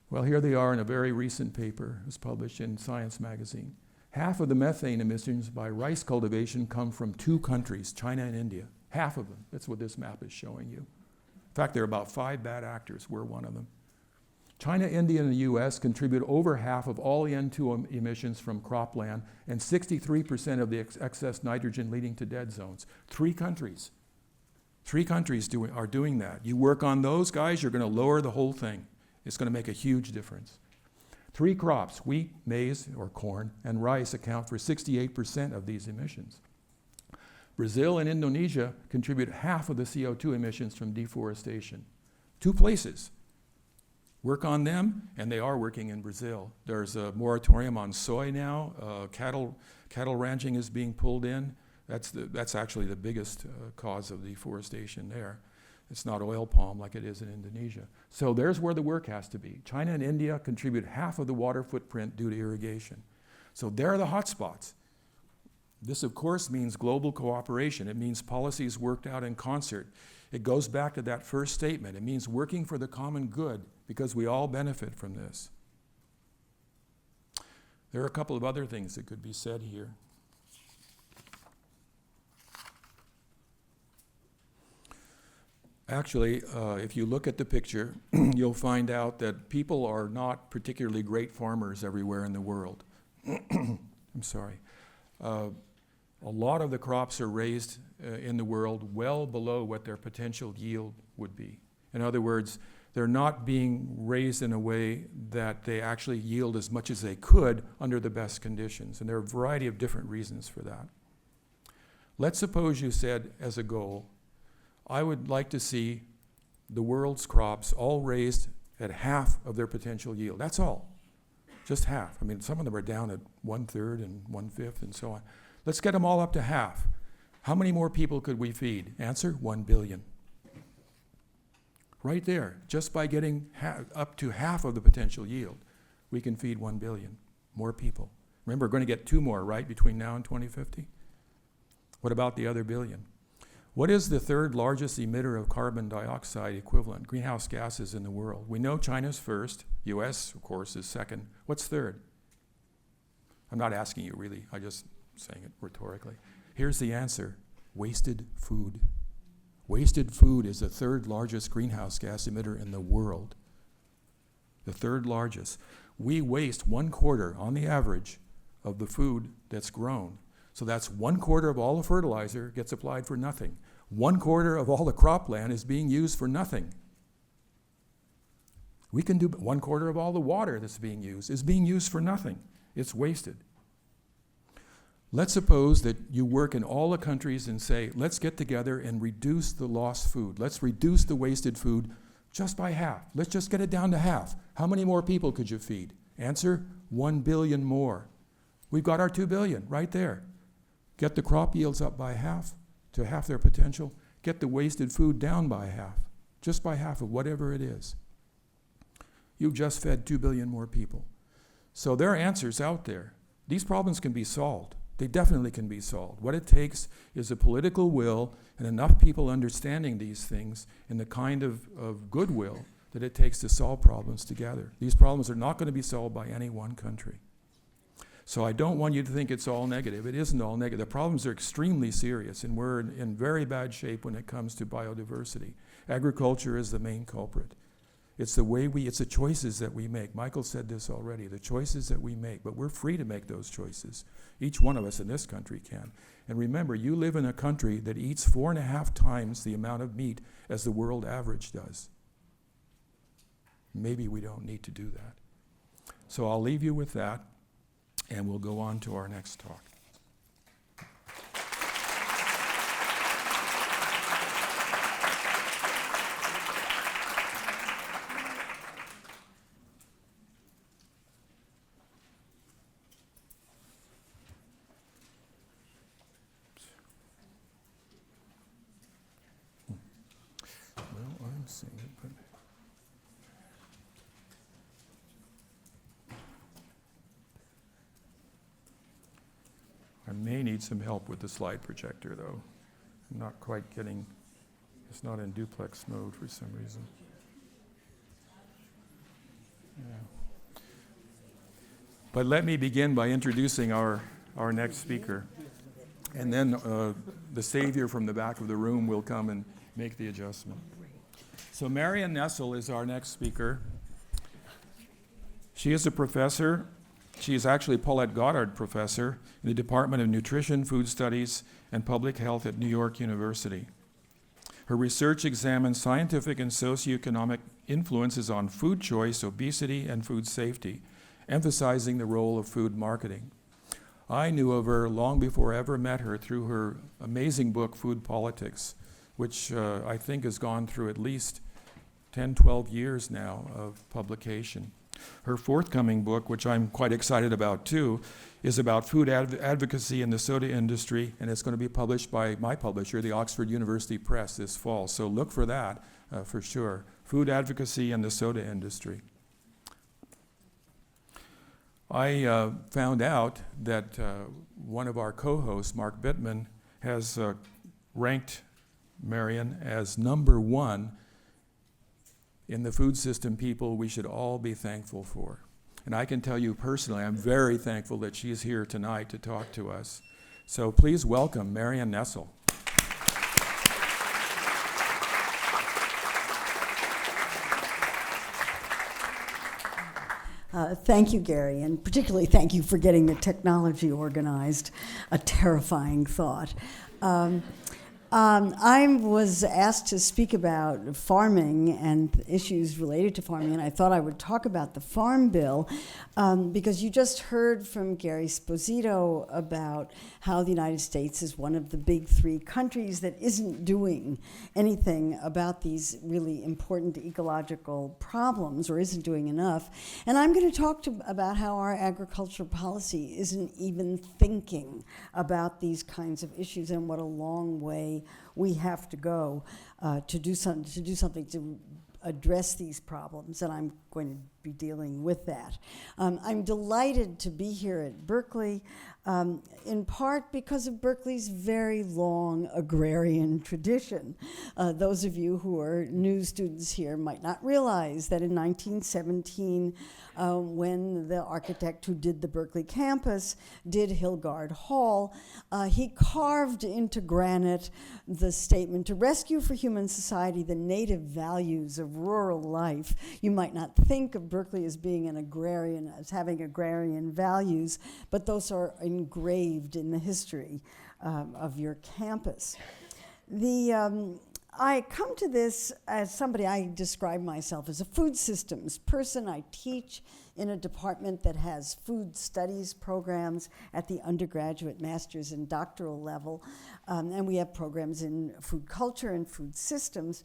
Well, here they are in a very recent paper. It was published in Science magazine. Half of the methane emissions by rice cultivation come from 2 countries, China and India. Half of them. That's what this map is showing you. In fact, there are about 5 bad actors. We're one of them. China, India, and the US contribute over half of all the N2 emissions from cropland and 63% of the excess nitrogen leading to dead zones. 3 countries. 3 countries are doing that. You work on those guys, you're going to lower the whole thing. It's going to make a huge difference. 3 crops, wheat, maize, or corn, and rice account for 68% of these emissions. Brazil and Indonesia contribute half of the CO2 emissions from deforestation. 2 places. Work on them, and they are working in Brazil. There's a moratorium on soy now. Cattle ranching is being pulled in. That's actually the biggest cause of deforestation there. It's not oil palm like it is in Indonesia. So there's where the work has to be. China and India contribute half of the water footprint due to irrigation. So there are the hotspots. This, of course, means global cooperation. It means policies worked out in concert. It goes back to that first statement. It means working for the common good because we all benefit from this. There are a couple of other things that could be said here. Actually, if you look at the picture, you'll find out that people are not particularly great farmers everywhere in the world. I'm sorry. A lot of the crops are raised in the world well below what their potential yield would be. In other words, they're not being raised in a way that they actually yield as much as they could under the best conditions. And there are a variety of different reasons for that. Let's suppose you said as a goal, I would like to see the world's crops all raised at half of their potential yield. That's all. Just half. I mean, some of them are down at 1/3 and 1/5 and so on. Let's get them all up to half. How many more people could we feed? Answer, 1 billion. Right there, just by getting up to half of the potential yield, we can feed 1 billion more people. Remember, we're going to get 2 more, right, between now and 2050? What about the other billion? What is the 3rd largest emitter of carbon dioxide equivalent, greenhouse gases in the world? We know China's first. US, of course, is second. What's 3rd? I'm not asking you really. I'm just saying it rhetorically. Here's the answer. Wasted food. Wasted food is the 3rd largest greenhouse gas emitter in the world. The 3rd largest. We waste 1/4 on the average of the food that's grown. So that's 1/4 of all the fertilizer gets applied for nothing. 1/4 of all the cropland is being used for nothing. We can do 1/4 of all the water that's being used is being used for nothing. It's wasted. Let's suppose that you work in all the countries and say, let's get together and reduce the lost food. Let's reduce the wasted food just by half. Let's just get it down to half. How many more people could you feed? Answer, 1 billion more. We've got our 2 billion right there. Get the crop yields up by half to half their potential. Get the wasted food down by half, just by half of whatever it is. You've just fed 2 billion more people. So there are answers out there. These problems can be solved. They definitely can be solved. What it takes is a political will and enough people understanding these things and the kind of goodwill that it takes to solve problems together. These problems are not going to be solved by any one country. So I don't want you to think it's all negative. It isn't all negative. The problems are extremely serious, and we're in very bad shape when it comes to biodiversity. Agriculture is the main culprit. It's the choices that we make. Michael said this already, the choices that we make, but we're free to make those choices. Each one of us in this country can. And remember, you live in a country that eats 4.5 times the amount of meat as the world average does. Maybe we don't need to do that. So I'll leave you with that, and we'll go on to our next talk. Well, I'm seeing it, but I may need some help with the slide projector, though. I'm not quite getting, it's not in duplex mode for some reason. Yeah. But let me begin by introducing our next speaker. And then the savior from the back of the room will come and make the adjustment. So Marion Nestle is our next speaker. She is a professor. She is actually Paulette Goddard Professor in the Department of Nutrition, Food Studies, and Public Health at New York University. Her research examines scientific and socioeconomic influences on food choice, obesity, and food safety, emphasizing the role of food marketing. I knew of her long before I ever met her through her amazing book, Food Politics, which I think has gone through at least 10, 12 years now of publication. Her forthcoming book, which I'm quite excited about too, is about food advocacy in the soda industry, and it's going to be published by my publisher, the Oxford University Press, this fall. So look for that for sure. Food advocacy in the soda industry. I found out that one of our co-hosts, Mark Bittman, has ranked Marion as #1 in the food system people we should all be thankful for. And I can tell you personally, I'm very thankful that she's here tonight to talk to us. So please welcome Marion Nestle. Thank you, Gary, and particularly thank you for getting the technology organized, a terrifying thought. I was asked to speak about farming and issues related to farming, and I thought I would talk about the Farm Bill because you just heard from Gary Sposito about how the United States is one of the big 3 countries that isn't doing anything about these really important ecological problems or isn't doing enough. And I'm going to talk about how our agricultural policy isn't even thinking about these kinds of issues and what a long way we have to go to do something to address these problems, and I'm going to be dealing with that. I'm delighted to be here at Berkeley, in part because of Berkeley's very long agrarian tradition. Those of you who are new students here might not realize that in 1917, when the architect who did the Berkeley campus did Hillgard Hall, he carved into granite the statement, "To rescue for human society the native values of rural life." You might not think of Berkeley as being an agrarian, as having agrarian values, but those are engraved in the history of your campus. I come to this as somebody, I describe myself as a food systems person. I teach in a department that has food studies programs at the undergraduate, master's, and doctoral level. And we have programs in food culture and food systems.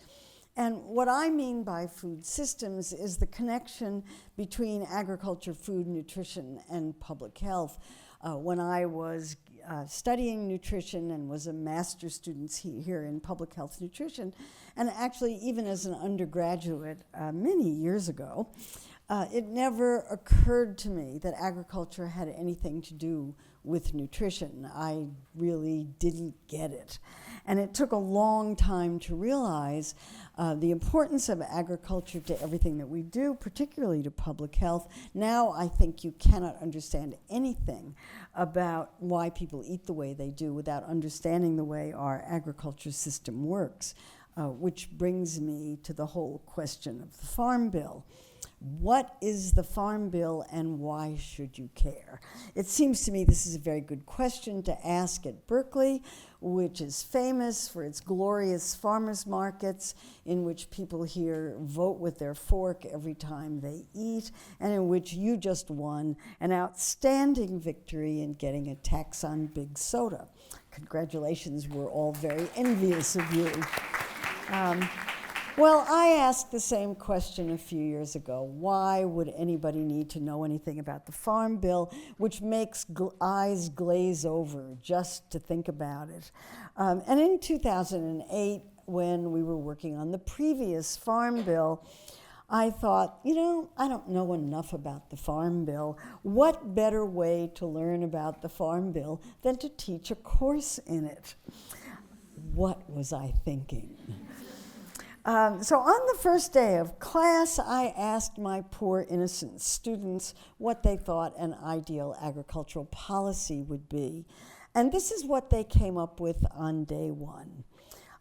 And what I mean by food systems is the connection between agriculture, food, nutrition, and public health. When I was studying nutrition and was a master's student here in public health nutrition, and actually even as an undergraduate many years ago, it never occurred to me that agriculture had anything to do with nutrition. I really didn't get it. And it took a long time to realize the importance of agriculture to everything that we do, particularly to public health. Now I think you cannot understand anything about why people eat the way they do without understanding the way our agriculture system works, which brings me to the whole question of the Farm Bill. What is the Farm Bill and why should you care? It seems to me this is a very good question to ask at Berkeley, which is famous for its glorious farmers markets in which people here vote with their fork every time they eat, and in which you just won an outstanding victory in getting a tax on big soda. Congratulations, we're all very envious of you. Well, I asked the same question a few years ago. Why would anybody need to know anything about the Farm Bill, which makes eyes glaze over just to think about it? And in 2008, when we were working on the previous Farm Bill, I thought, I don't know enough about the Farm Bill. What better way to learn about the Farm Bill than to teach a course in it? What was I thinking? So on the first day of class, I asked my poor innocent students what they thought an ideal agricultural policy would be. And this is what they came up with on day one.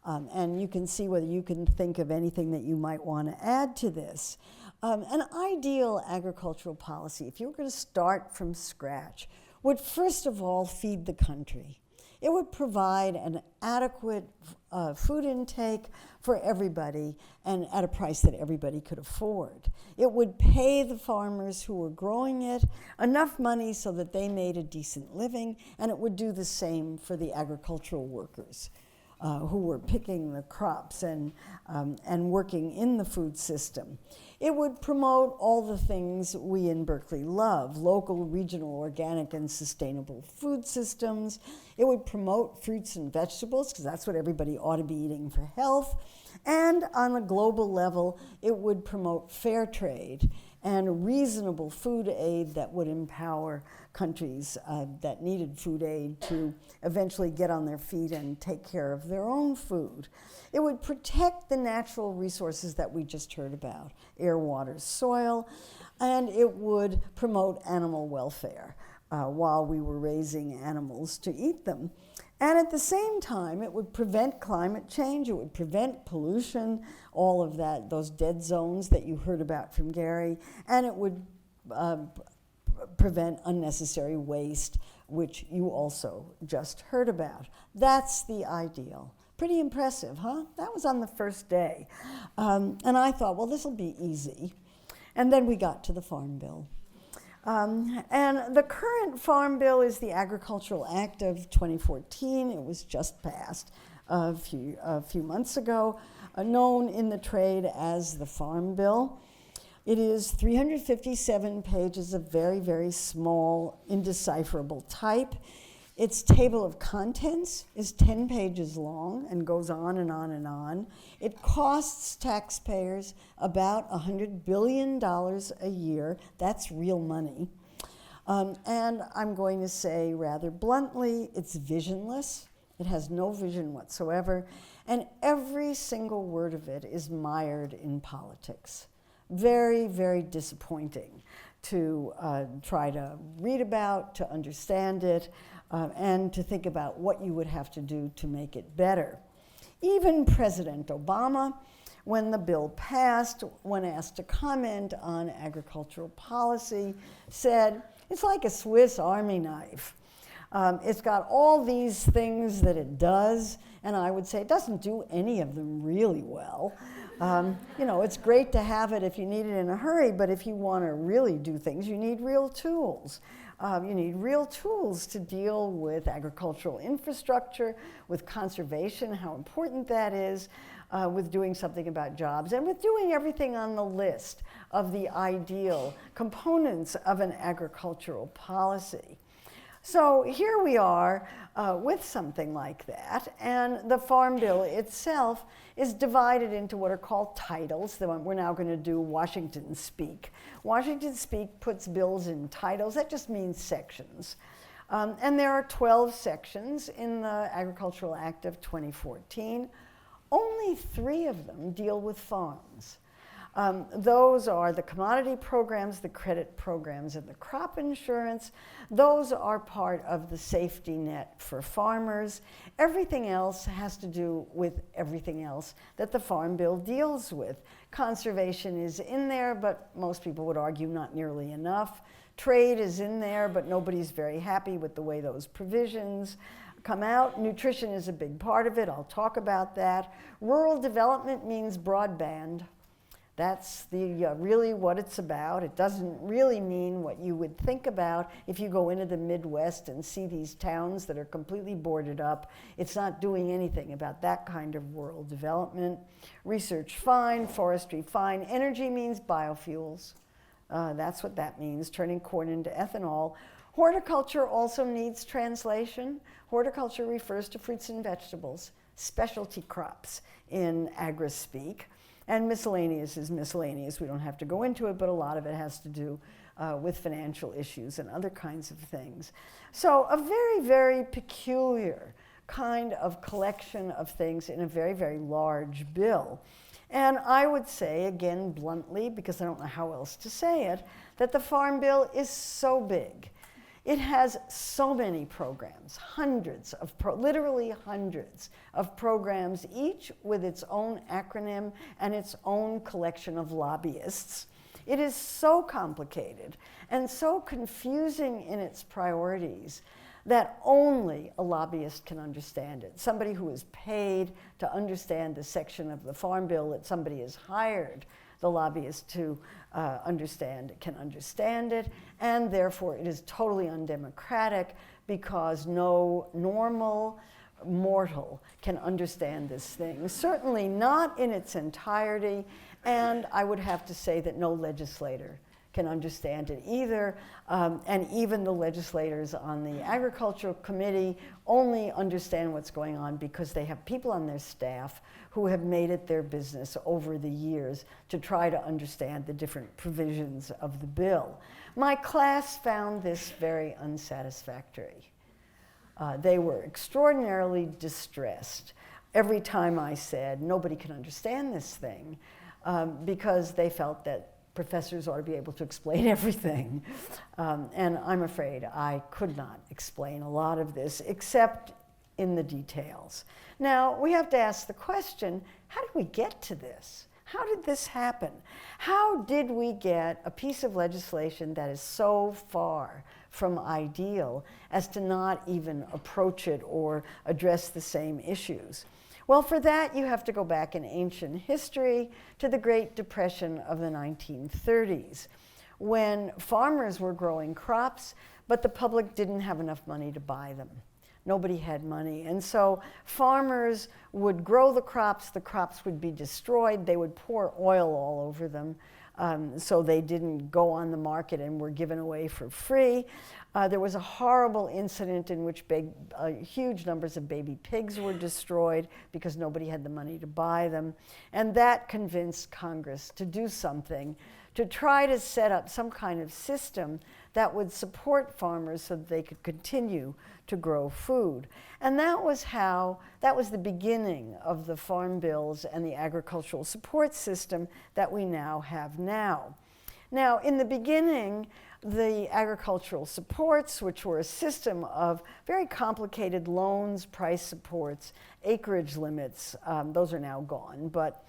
And you can see whether you can think of anything that you might want to add to this. An ideal agricultural policy, if you were going to start from scratch, would first of all feed the country. It would provide an adequate food intake for everybody and at a price that everybody could afford. It would pay the farmers who were growing it enough money so that they made a decent living, and it would do the same for the agricultural workers who were picking the crops and working in the food system. It would promote all the things we in Berkeley love: local, regional, organic, and sustainable food systems. It would promote fruits and vegetables, because that's what everybody ought to be eating for health. And on a global level, it would promote fair trade and reasonable food aid that would empower countries that needed food aid to eventually get on their feet and take care of their own food. It would protect the natural resources that we just heard about: air, water, soil, and it would promote animal welfare while we were raising animals to eat them. And at the same time, it would prevent climate change, it would prevent pollution, all of that, those dead zones that you heard about from Gary, and it would prevent unnecessary waste, which you also just heard about. That's the ideal. Pretty impressive, huh? That was on the first day. And I thought, well, this will be easy. And then we got to the Farm Bill. And the current Farm Bill is the Agricultural Act of 2014. It was just passed a few months ago, known in the trade as the Farm Bill. It is 357 pages of very, very small, indecipherable type. Its table of contents is 10 pages long and goes on and on and on. It costs taxpayers about $100 billion a year. That's real money. And I'm going to say rather bluntly, it's visionless. It has no vision whatsoever. And every single word of it is mired in politics. Very, very disappointing to try to read about, to understand it, and to think about what you would have to do to make it better. Even President Obama, when the bill passed, when asked to comment on agricultural policy, said, it's like a Swiss Army knife. It's got all these things that it does, and I would say it doesn't do any of them really well. It's great to have it if you need it in a hurry, but if you want to really do things, you need real tools. You need real tools to deal with agricultural infrastructure, with conservation, how important that is, with doing something about jobs, and with doing everything on the list of the ideal components of an agricultural policy. So here we are with something like that, and the Farm Bill itself is divided into what are called titles. We're now going to do Washington speak. Washington speak puts bills in titles. That just means sections. And there are 12 sections in the Agricultural Act of 2014. Only 3 of them deal with farms. Those are the commodity programs, the credit programs, and the crop insurance. Those are part of the safety net for farmers. Everything else has to do with everything else that the Farm Bill deals with. Conservation is in there, but most people would argue not nearly enough. Trade is in there, but nobody's very happy with the way those provisions come out. Nutrition is a big part of it. I'll talk about that. Rural development means broadband. That's really what it's about. It doesn't really mean what you would think about if you go into the Midwest and see these towns that are completely boarded up. It's not doing anything about that kind of rural development. Research, fine. Forestry, fine. Energy means biofuels. That's what that means, turning corn into ethanol. Horticulture also needs translation. Horticulture refers to fruits and vegetables, specialty crops in agri-speak. And miscellaneous is miscellaneous. We don't have to go into it, but a lot of it has to do with financial issues and other kinds of things. So a very, very peculiar kind of collection of things in a very, very large bill. And I would say, again, bluntly, because I don't know how else to say it, that the Farm Bill is so big. It has so many programs, hundreds of, literally hundreds of programs, each with its own acronym and its own collection of lobbyists. It is so complicated and so confusing in its priorities that only a lobbyist can understand it. Somebody who is paid to understand the section of the Farm Bill that somebody has hired the lobbyist to understand can understand it, and therefore it is totally undemocratic because no normal mortal can understand this thing. Certainly not in its entirety, and I would have to say that no legislator can understand it either, and even the legislators on the Agricultural Committee only understand what's going on because they have people on their staff who have made it their business over the years to try to understand the different provisions of the bill. My class found this very unsatisfactory. They were extraordinarily distressed every time I said, nobody can understand this thing, because they felt that professors ought to be able to explain everything. And I'm afraid I could not explain a lot of this except in the details. Now, we have to ask the question, how did we get to this? How did this happen? How did we get a piece of legislation that is so far from ideal as to not even approach it or address the same issues? Well, for that, you have to go back in ancient history to the Great Depression of the 1930s, when farmers were growing crops, but the public didn't have enough money to buy them. Nobody had money. And so farmers would grow the crops would be destroyed, they would pour oil all over them, so they didn't go on the market and were given away for free. There was a horrible incident in which huge numbers of baby pigs were destroyed because nobody had the money to buy them. And that convinced Congress to do something to try to set up some kind of system that would support farmers so that they could continue to grow food. And that was the beginning of the farm bills and the agricultural support system that we now have now. Now, in the beginning, the agricultural supports, which were a system of very complicated loans, price supports, acreage limits, those are now gone, but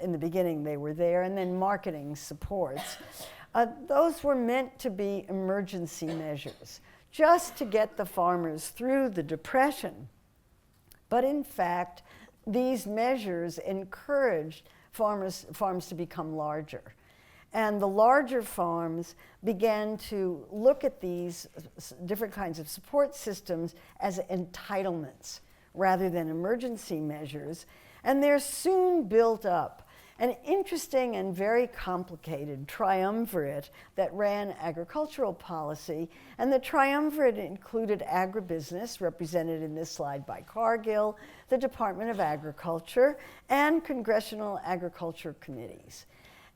in the beginning they were there, and then marketing supports. Those were meant to be emergency measures, just to get the farmers through the Depression. But in fact, these measures encouraged farms to become larger. And the larger farms began to look at these different kinds of support systems as entitlements rather than emergency measures. And there soon built up an interesting and very complicated triumvirate that ran agricultural policy. And the triumvirate included agribusiness, represented in this slide by Cargill, the Department of Agriculture, and congressional agriculture committees.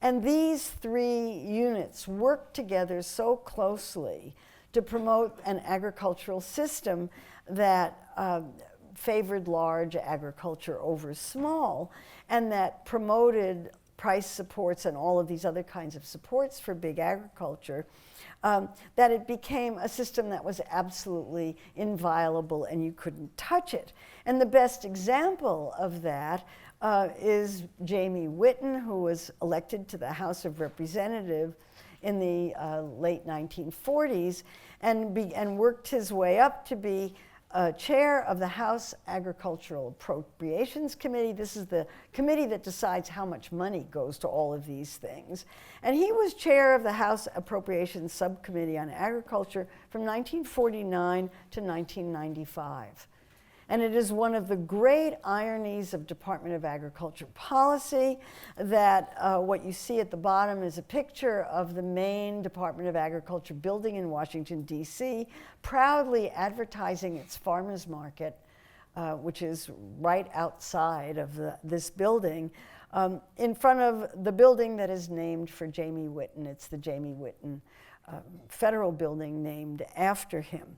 And these three units worked together so closely to promote an agricultural system that favored large agriculture over small, and that promoted price supports and all of these other kinds of supports for big agriculture, that it became a system that was absolutely inviolable and you couldn't touch it. And the best example of that is Jamie Whitten, who was elected to the House of Representatives in the late 1940s and worked his way up to be chair of the House Agricultural Appropriations Committee. This is the committee that decides how much money goes to all of these things. And he was chair of the House Appropriations Subcommittee on Agriculture from 1949 to 1995. And it is one of the great ironies of Department of Agriculture policy that what you see at the bottom is a picture of the main Department of Agriculture building in Washington, D.C., proudly advertising its farmers market, which is right outside of this building, in front of the building that is named for Jamie Whitten. It's the Jamie Whitten Federal Building named after him.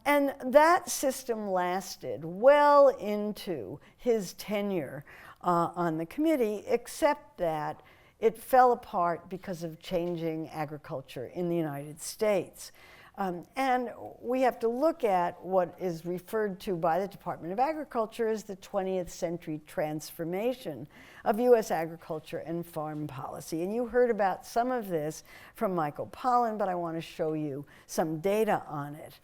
And that system lasted well into his tenure on the committee, except that it fell apart because of changing agriculture in the United States. And we have to look at what is referred to by the Department of Agriculture as the 20th century transformation of U.S. agriculture and farm policy. And you heard about some of this from Michael Pollan, but I want to show you some data on it.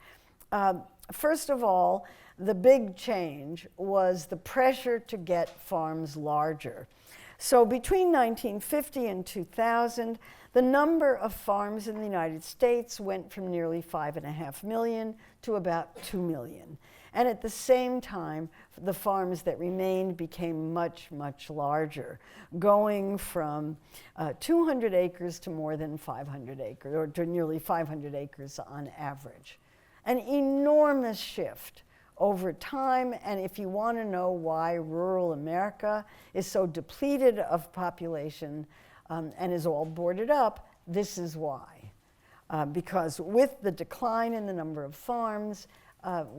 First of all, the big change was the pressure to get farms larger. So between 1950 and 2000, the number of farms in the United States went from nearly 5.5 million to about 2 million. And at the same time, the farms that remained became much, much larger, going from 200 acres to more than 500 acres, or to nearly 500 acres on average. An enormous shift over time, and if you want to know why rural America is so depleted of population and is all boarded up, this is why. Because with the decline in the number of farms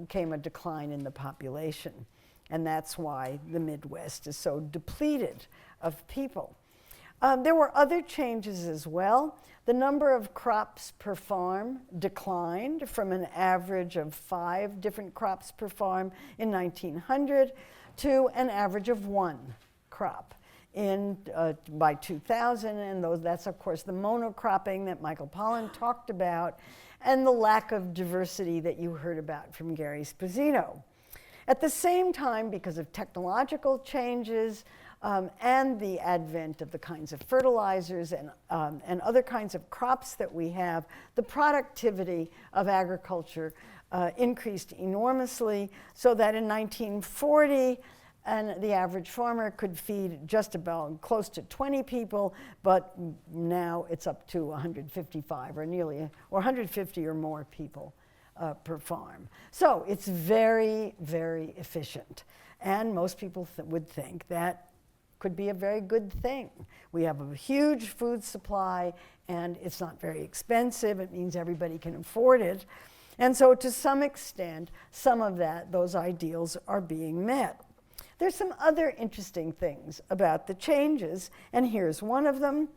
came a decline in the population, and that's why the Midwest is so depleted of people. There were other changes as well. The number of crops per farm declined from an average of 5 different crops per farm in 1900 to an average of 1 crop by 2000. And that's, of course, the monocropping that Michael Pollan talked about and the lack of diversity that you heard about from Gary Sposito. At the same time, because of technological changes, and the advent of the kinds of fertilizers and other kinds of crops that we have, the productivity of agriculture increased enormously, so that in 1940, the average farmer could feed just about close to 20 people, but now it's up to 155 or 150 or more people per farm. So it's very, very efficient. And most people would think that could be a very good thing. We have a huge food supply and it's not very expensive. It means everybody can afford it. And so to some extent, some of those ideals are being met. There's some other interesting things about the changes, and here's one of them.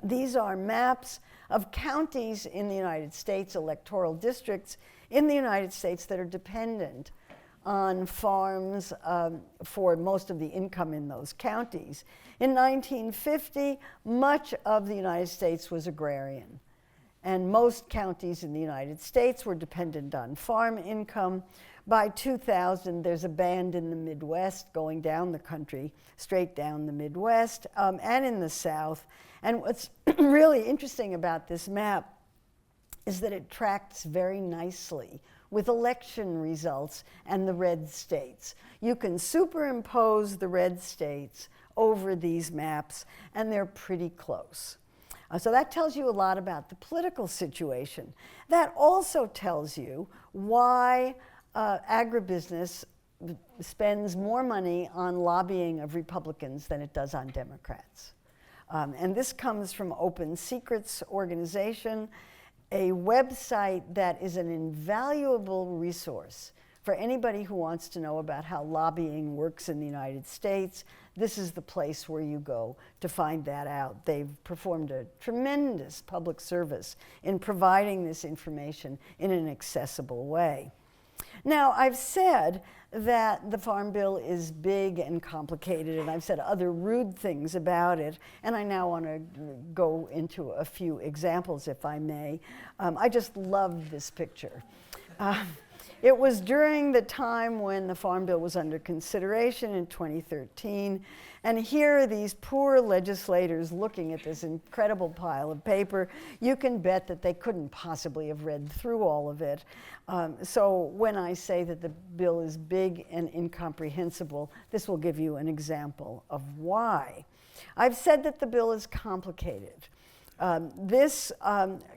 These are maps of counties in the United States, electoral districts in the United States that are dependent on farms for most of the income in those counties. In 1950, much of the United States was agrarian, and most counties in the United States were dependent on farm income. By 2000, there's a band in the Midwest going down the country, straight down the Midwest, and in the South. And what's really interesting about this map is that it tracks very nicely with election results and the red states. You can superimpose the red states over these maps, and they're pretty close. So that tells you a lot about the political situation. That also tells you why agribusiness spends more money on lobbying of Republicans than it does on Democrats. And this comes from Open Secrets organization. a website that is an invaluable resource for anybody who wants to know about how lobbying works in the United States. This is the place where you go to find that out. They've performed a tremendous public service in providing this information in an accessible way. Now, I've said that the Farm Bill is big and complicated, and I've said other rude things about it, and I now want to go into a few examples, if I may. I just love this picture. It was during the time when the Farm Bill was under consideration in 2013, and here are these poor legislators looking at this incredible pile of paper. You can bet that they couldn't possibly have read through all of it. So when I say that the bill is big and incomprehensible, this will give you an example of why. I've said that the bill is complicated. This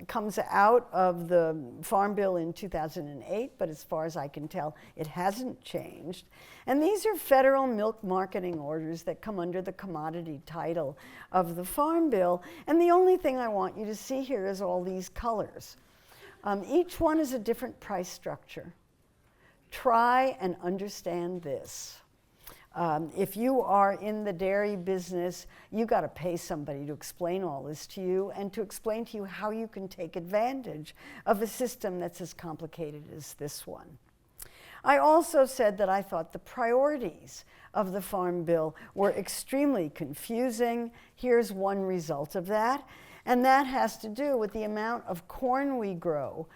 comes out of the Farm Bill in 2008, but as far as I can tell, it hasn't changed. And these are federal milk marketing orders that come under the commodity title of the Farm Bill. And the only thing I want you to see here is all these colors. Each one is a different price structure. Try and understand this. If you are in the dairy business, you got to pay somebody to explain all this to you and to explain to you how you can take advantage of a system that's as complicated as this one. I also said that I thought the priorities of the Farm Bill were extremely confusing. Here's one result of that, and that has to do with the amount of corn we grow.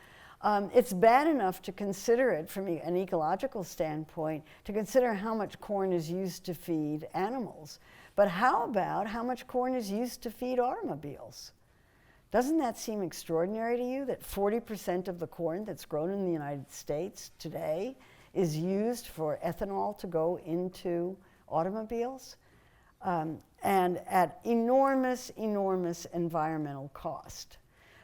It's bad enough to consider it from an ecological standpoint, to consider how much corn is used to feed animals. But how about how much corn is used to feed automobiles? Doesn't that seem extraordinary to you, that 40% of the corn that's grown in the United States today is used for ethanol to go into automobiles? And at enormous, enormous environmental cost.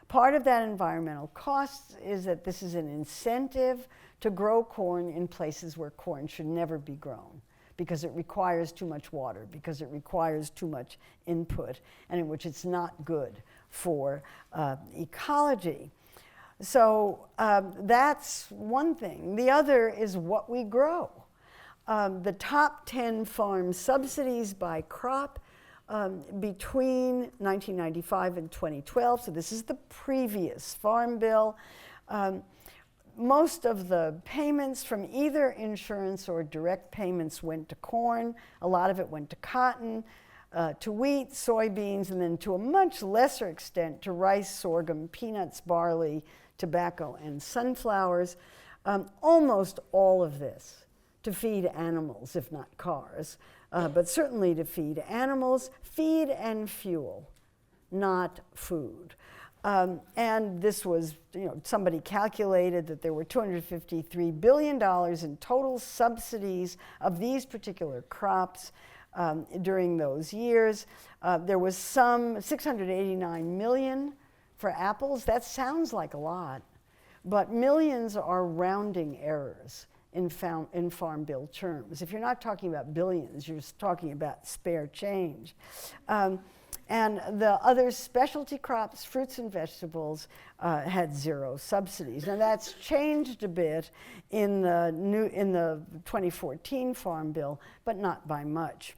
Part of that environmental cost is that this is an incentive to grow corn in places where corn should never be grown, because it requires too much water, because it requires too much input, and in which it's not good for ecology. So that's one thing. The other is what we grow. The top 10 farm subsidies by crop between 1995 and 2012, so this is the previous Farm Bill. Most of the payments from either insurance or direct payments went to corn. A lot of it went to cotton, to wheat, soybeans, and then to a much lesser extent to rice, sorghum, peanuts, barley, tobacco, and sunflowers. Almost all of this to feed animals, if not cars. But certainly to feed animals, feed and fuel, not food. And this was, somebody calculated that there were $253 billion in total subsidies of these particular crops during those years. There was some 689 million for apples. That sounds like a lot, but millions are rounding errors in Farm Bill terms. If you're not talking about billions, you're talking about spare change. And the other specialty crops, fruits and vegetables, had zero subsidies. Now that's changed a bit in the 2014 Farm Bill, but not by much.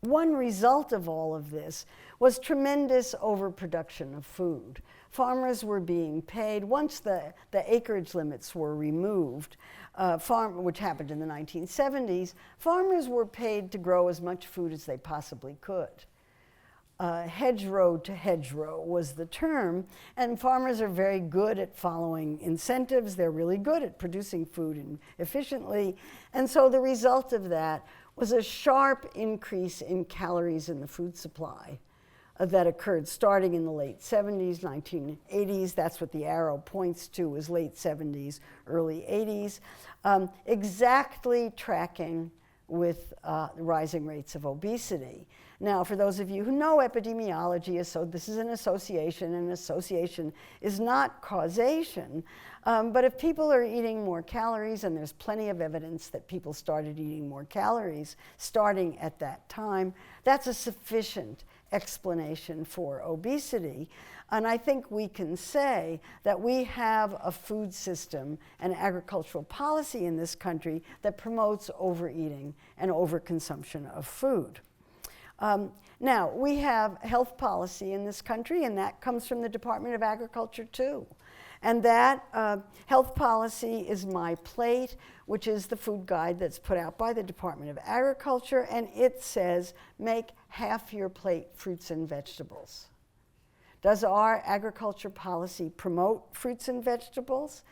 One result of all of this was tremendous overproduction of food. Farmers were being paid, once the acreage limits were removed, which happened in the 1970s, farmers were paid to grow as much food as they possibly could. Hedgerow to hedgerow was the term, and farmers are very good at following incentives. They're really good at producing food efficiently, and so the result of that was a sharp increase in calories in the food supply that occurred starting in the late 70s, 1980s. That's what the arrow points to, is late 70s, early 80s, exactly tracking with rising rates of obesity. Now, for those of you who know epidemiology, so this is an association, and association is not causation. But if people are eating more calories, and there's plenty of evidence that people started eating more calories starting at that time, that's a sufficient explanation for obesity. And I think we can say that we have a food system and agricultural policy in this country that promotes overeating and overconsumption of food. Now, we have health policy in this country, and that comes from the Department of Agriculture too. And that health policy is My Plate, which is the food guide that's put out by the Department of Agriculture, and it says, make half your plate fruits and vegetables. Does our agriculture policy promote fruits and vegetables?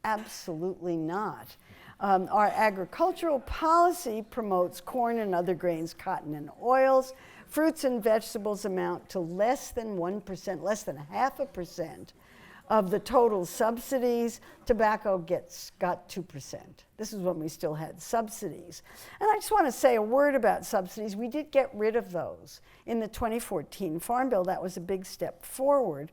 Absolutely not. Our agricultural policy promotes corn and other grains, cotton and oils. Fruits and vegetables amount to less than 1%, less than 0.5% of the total subsidies. Tobacco got 2%. This is when we still had subsidies. And I just want to say a word about subsidies. We did get rid of those in the 2014 Farm Bill. That was a big step forward.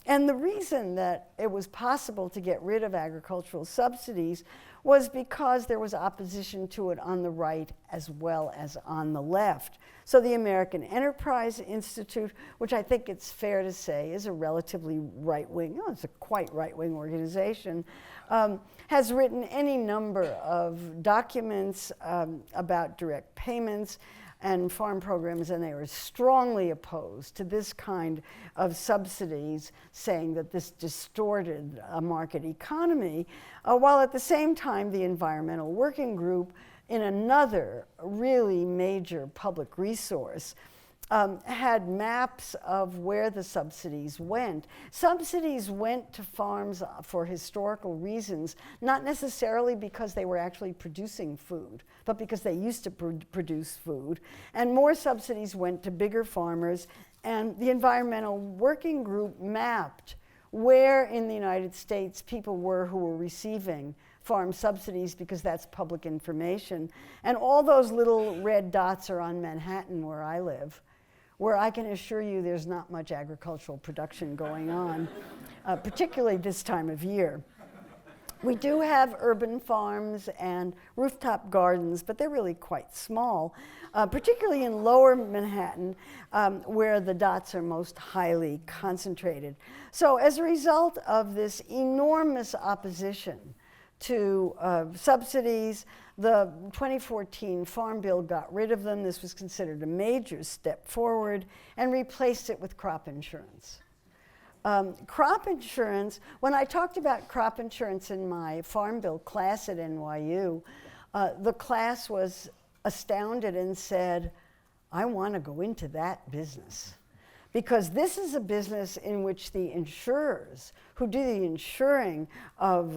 And the reason that it was possible to get rid of agricultural subsidies was because there was opposition to it on the right as well as on the left. So the American Enterprise Institute, which I think it's fair to say is a relatively right-wing, it's a quite right-wing organization, has written any number of documents about direct payments and farm programs, and they were strongly opposed to this kind of subsidies, saying that this distorted a market economy, while at the same time the Environmental Working Group, in another really major public resource, had maps of where the subsidies went. Subsidies went to farms for historical reasons, not necessarily because they were actually producing food, but because they used to produce food. And more subsidies went to bigger farmers, and the Environmental Working Group mapped where in the United States people were who were receiving farm subsidies, because that's public information. And all those little red dots are on Manhattan, where I live, where I can assure you there's not much agricultural production going on, particularly this time of year. We do have urban farms and rooftop gardens, but they're really quite small, particularly in lower Manhattan, where the dots are most highly concentrated. So as a result of this enormous opposition to subsidies, the 2014 Farm Bill got rid of them. This was considered a major step forward, and replaced it with crop insurance. Crop insurance, when I talked about crop insurance in my Farm Bill class at NYU, the class was astounded and said, I want to go into that business. Because this is a business in which the insurers who do the insuring of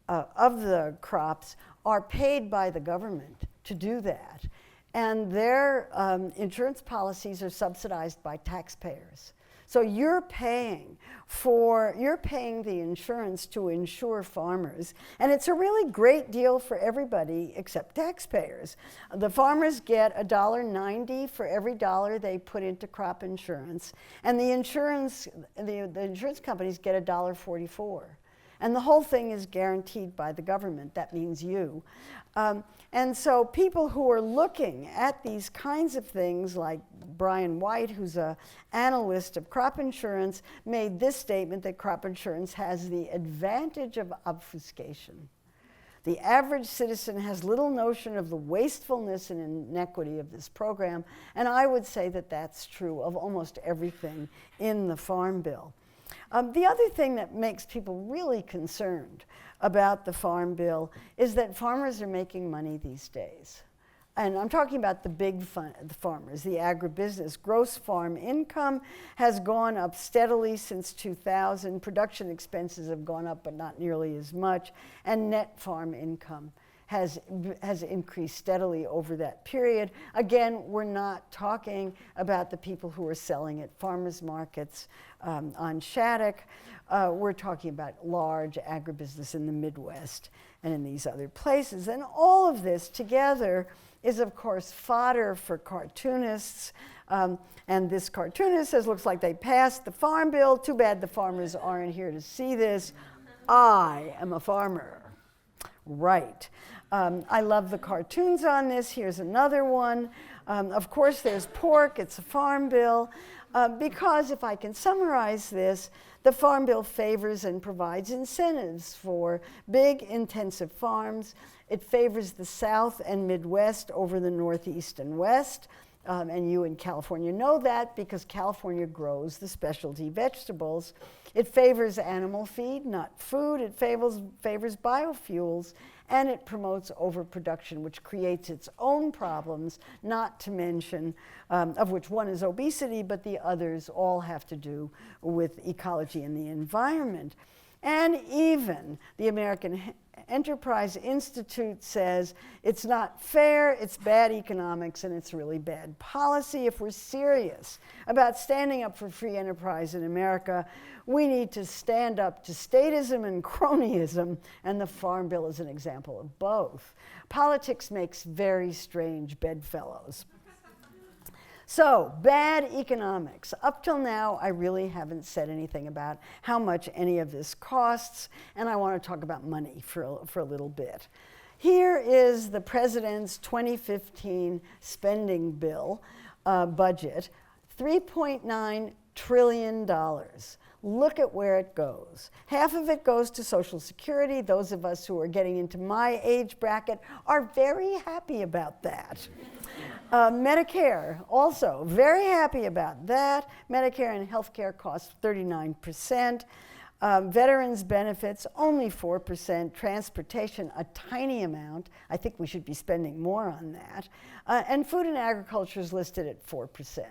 the crops are paid by the government to do that. And their insurance policies are subsidized by taxpayers. So you're paying the insurance to insure farmers, and it's a really great deal for everybody except taxpayers. The farmers get $1.90 for every dollar they put into crop insurance, and the insurance companies get $1.44. And the whole thing is guaranteed by the government. That means you. And so people who are looking at these kinds of things, like Brian White, who's an analyst of crop insurance, made this statement that crop insurance has the advantage of obfuscation. The average citizen has little notion of the wastefulness and inequity of this program, and I would say that that's true of almost everything in the Farm Bill. The other thing that makes people really concerned about the Farm Bill is that farmers are making money these days. And I'm talking about the big farmers, the agribusiness. Gross farm income has gone up steadily since 2000. Production expenses have gone up, but not nearly as much. And net farm income has increased steadily over that period. Again, we're not talking about the people who are selling at farmers markets on Shattuck. We're talking about large agribusiness in the Midwest and in these other places. And all of this together is, of course, fodder for cartoonists. And this cartoonist says, looks like they passed the Farm Bill. Too bad the farmers aren't here to see this. I am a farmer. Right. I love the cartoons on this. Here's another one. Of course, there's pork. It's a farm bill. Because if I can summarize this, the Farm Bill favors and provides incentives for big, intensive farms. It favors the South and Midwest over the Northeast and West. And you in California know that because California grows the specialty vegetables. It favors animal feed, not food. It favors biofuels. And it promotes overproduction, which creates its own problems, not to mention, of which one is obesity, but the others all have to do with ecology and the environment. And even the American Enterprise Institute says it's not fair, it's bad economics, and it's really bad policy. If we're serious about standing up for free enterprise in America, we need to stand up to statism and cronyism, and the Farm Bill is an example of both. Politics makes very strange bedfellows. So, bad economics. Up till now, I really haven't said anything about how much any of this costs, and I want to talk about money for a little bit. Here is the president's 2015 spending bill budget, $3.9 trillion. Look at where it goes. Half of it goes to Social Security. Those of us who are getting into my age bracket are very happy about that. Medicare, also very happy about that. Medicare and healthcare costs 39%. Veterans benefits, only 4%. Transportation, a tiny amount. I think we should be spending more on that. And food and agriculture is listed at 4%.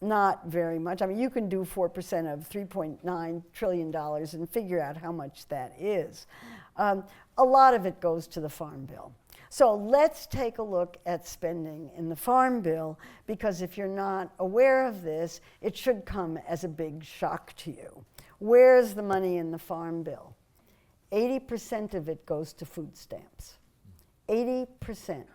Not very much. I mean, you can do 4% of $3.9 trillion and figure out how much that is. A lot of it goes to the Farm Bill. So let's take a look at spending in the Farm Bill, because if you're not aware of this, it should come as a big shock to you. Where's the money in the Farm Bill? 80% of it goes to food stamps. 80%.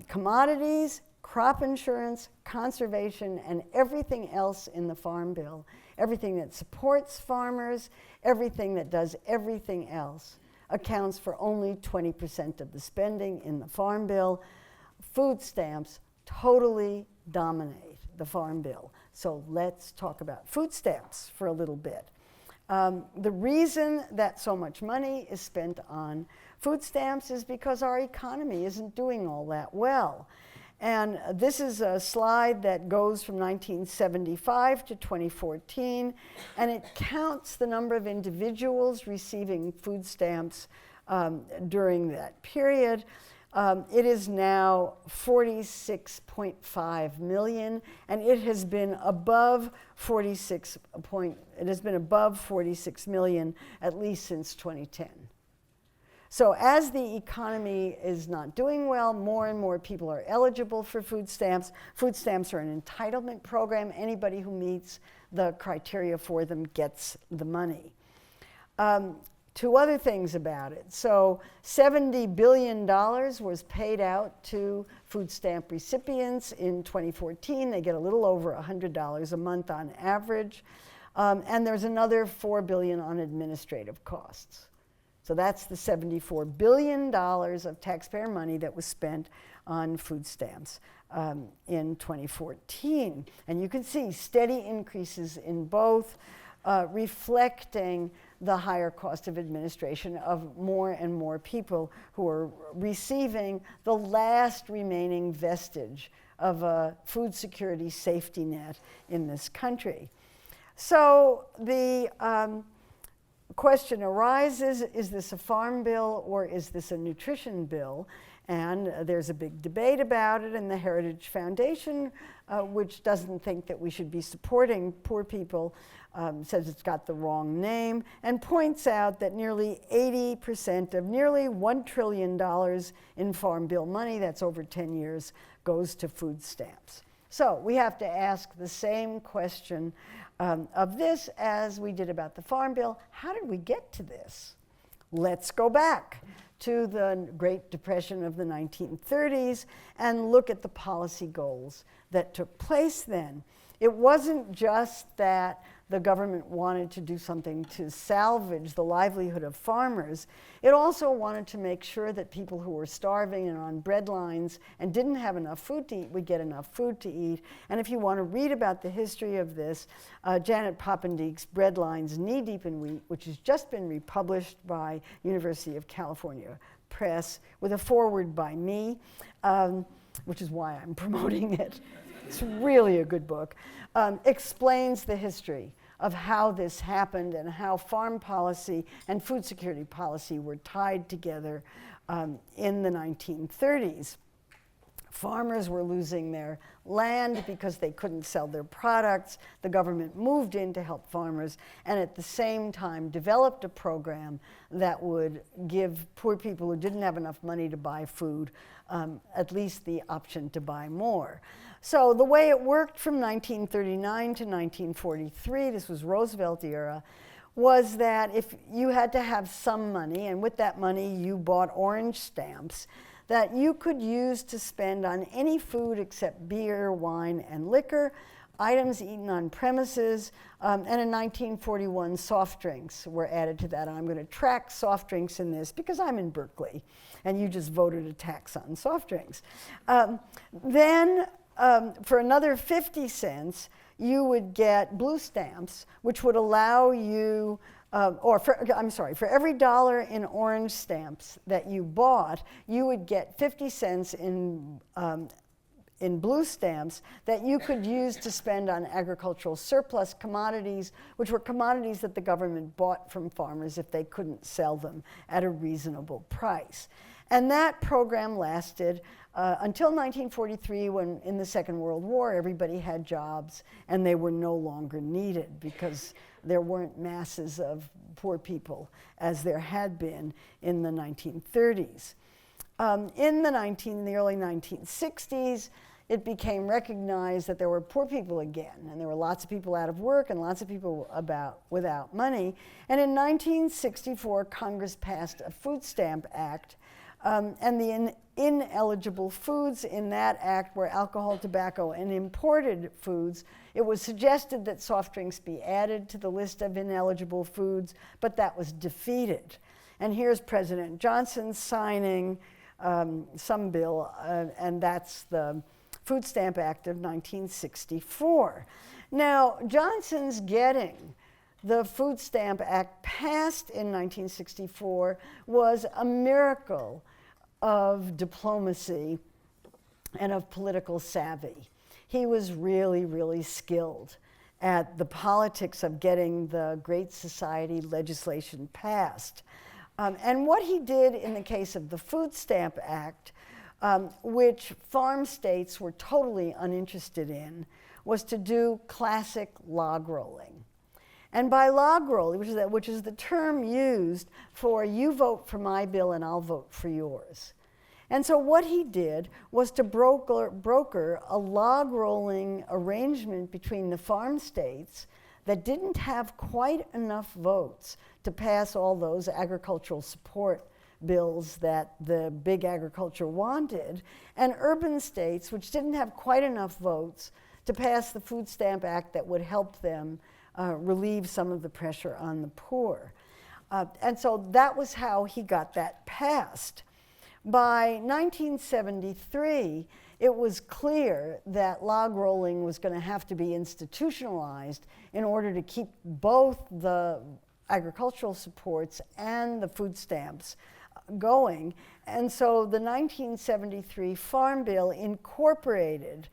Commodities, crop insurance, conservation, and everything else in the Farm Bill, everything that supports farmers, everything that does everything else, accounts for only 20% of the spending in the Farm Bill. Food stamps totally dominate the Farm Bill. So let's talk about food stamps for a little bit. The reason that so much money is spent on food stamps is because our economy isn't doing all that well. And this is a slide that goes from 1975 to 2014, and it counts the number of individuals receiving food stamps during that period. It is now 46.5 million, and it has been above 46 million at least since 2010. So as the economy is not doing well, more and more people are eligible for food stamps. Food stamps are an entitlement program. Anybody who meets the criteria for them gets the money. Two other things about it. So $70 billion was paid out to food stamp recipients in 2014. They get a little over $100 a month on average. And there's another $4 billion on administrative costs. So that's the $74 billion of taxpayer money that was spent on food stamps in 2014. And you can see steady increases in both, reflecting the higher cost of administration of more and more people who are receiving the last remaining vestige of a food security safety net in this country. So the question arises, is this a farm bill or is this a nutrition bill? And there's a big debate about it, and the Heritage Foundation, which doesn't think that we should be supporting poor people, says it's got the wrong name, and points out that nearly 80% of nearly $1 trillion in farm bill money, that's over 10 years, goes to food stamps. So we have to ask the same question of this as we did about the Farm Bill. How did we get to this? Let's go back to the Great Depression of the 1930s and look at the policy goals that took place then. It wasn't just that the government wanted to do something to salvage the livelihood of farmers, it also wanted to make sure that people who were starving and on bread lines and didn't have enough food to eat would get enough food to eat. And if you want to read about the history of this, Janet Poppendiek's Bread Lines Knee Deep in Wheat, which has just been republished by University of California Press with a foreword by me, which is why I'm promoting it. It's really a good book, explains the history of how this happened and how farm policy and food security policy were tied together in the 1930s. Farmers were losing their land because they couldn't sell their products. The government moved in to help farmers and at the same time developed a program that would give poor people who didn't have enough money to buy food at least the option to buy more. So the way it worked from 1939 to 1943, this was Roosevelt era, was that if you had to have some money, and with that money you bought orange stamps, that you could use to spend on any food except beer, wine, and liquor, items eaten on premises, and in 1941 soft drinks were added to that. And I'm going to track soft drinks in this because I'm in Berkeley, and you just voted a tax on soft drinks. Then for another 50 cents, you would get blue stamps, which would allow you, for every dollar in orange stamps that you bought, you would get 50 cents in blue stamps that you could use to spend on agricultural surplus commodities, which were commodities that the government bought from farmers if they couldn't sell them at a reasonable price. And that program lasted until 1943, when in the Second World War, everybody had jobs and they were no longer needed because there weren't masses of poor people as there had been in the 1930s. In the early 1960s, it became recognized that there were poor people again, and there were lots of people out of work and lots of people without money. And in 1964, Congress passed a Food Stamp Act, and the ineligible foods in that act were alcohol, tobacco, and imported foods. It was suggested that soft drinks be added to the list of ineligible foods, but that was defeated. And here's President Johnson signing some bill, and that's the Food Stamp Act of 1964. Now, Johnson's getting the Food Stamp Act passed in 1964 was a miracle of diplomacy and of political savvy. He was really, really skilled at the politics of getting the Great Society legislation passed. And what he did in the case of the Food Stamp Act, which farm states were totally uninterested in, was to do classic log rolling. And by log rolling, which is the term used for you vote for my bill and I'll vote for yours. And so what he did was to broker a log rolling arrangement between the farm states that didn't have quite enough votes to pass all those agricultural support bills that the big agriculture wanted, and urban states which didn't have quite enough votes to pass the Food Stamp Act that would help them relieve some of the pressure on the poor. And so that was how he got that passed. By 1973, it was clear that log rolling was going to have to be institutionalized in order to keep both the agricultural supports and the food stamps going. And so the 1973 Farm Bill incorporated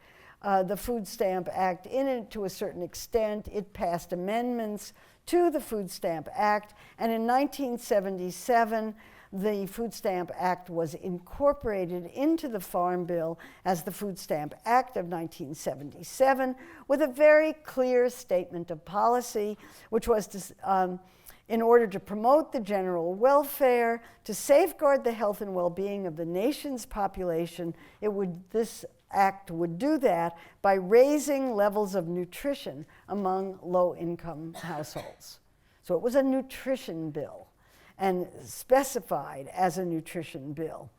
the Food Stamp Act in it to a certain extent. It passed amendments to the Food Stamp Act, and in 1977, the Food Stamp Act was incorporated into the Farm Bill as the Food Stamp Act of 1977 with a very clear statement of policy, which was to, in order to promote the general welfare, to safeguard the health and well-being of the nation's population, this act would do that by raising levels of nutrition among low-income households. So it was a nutrition bill and specified as a nutrition bill.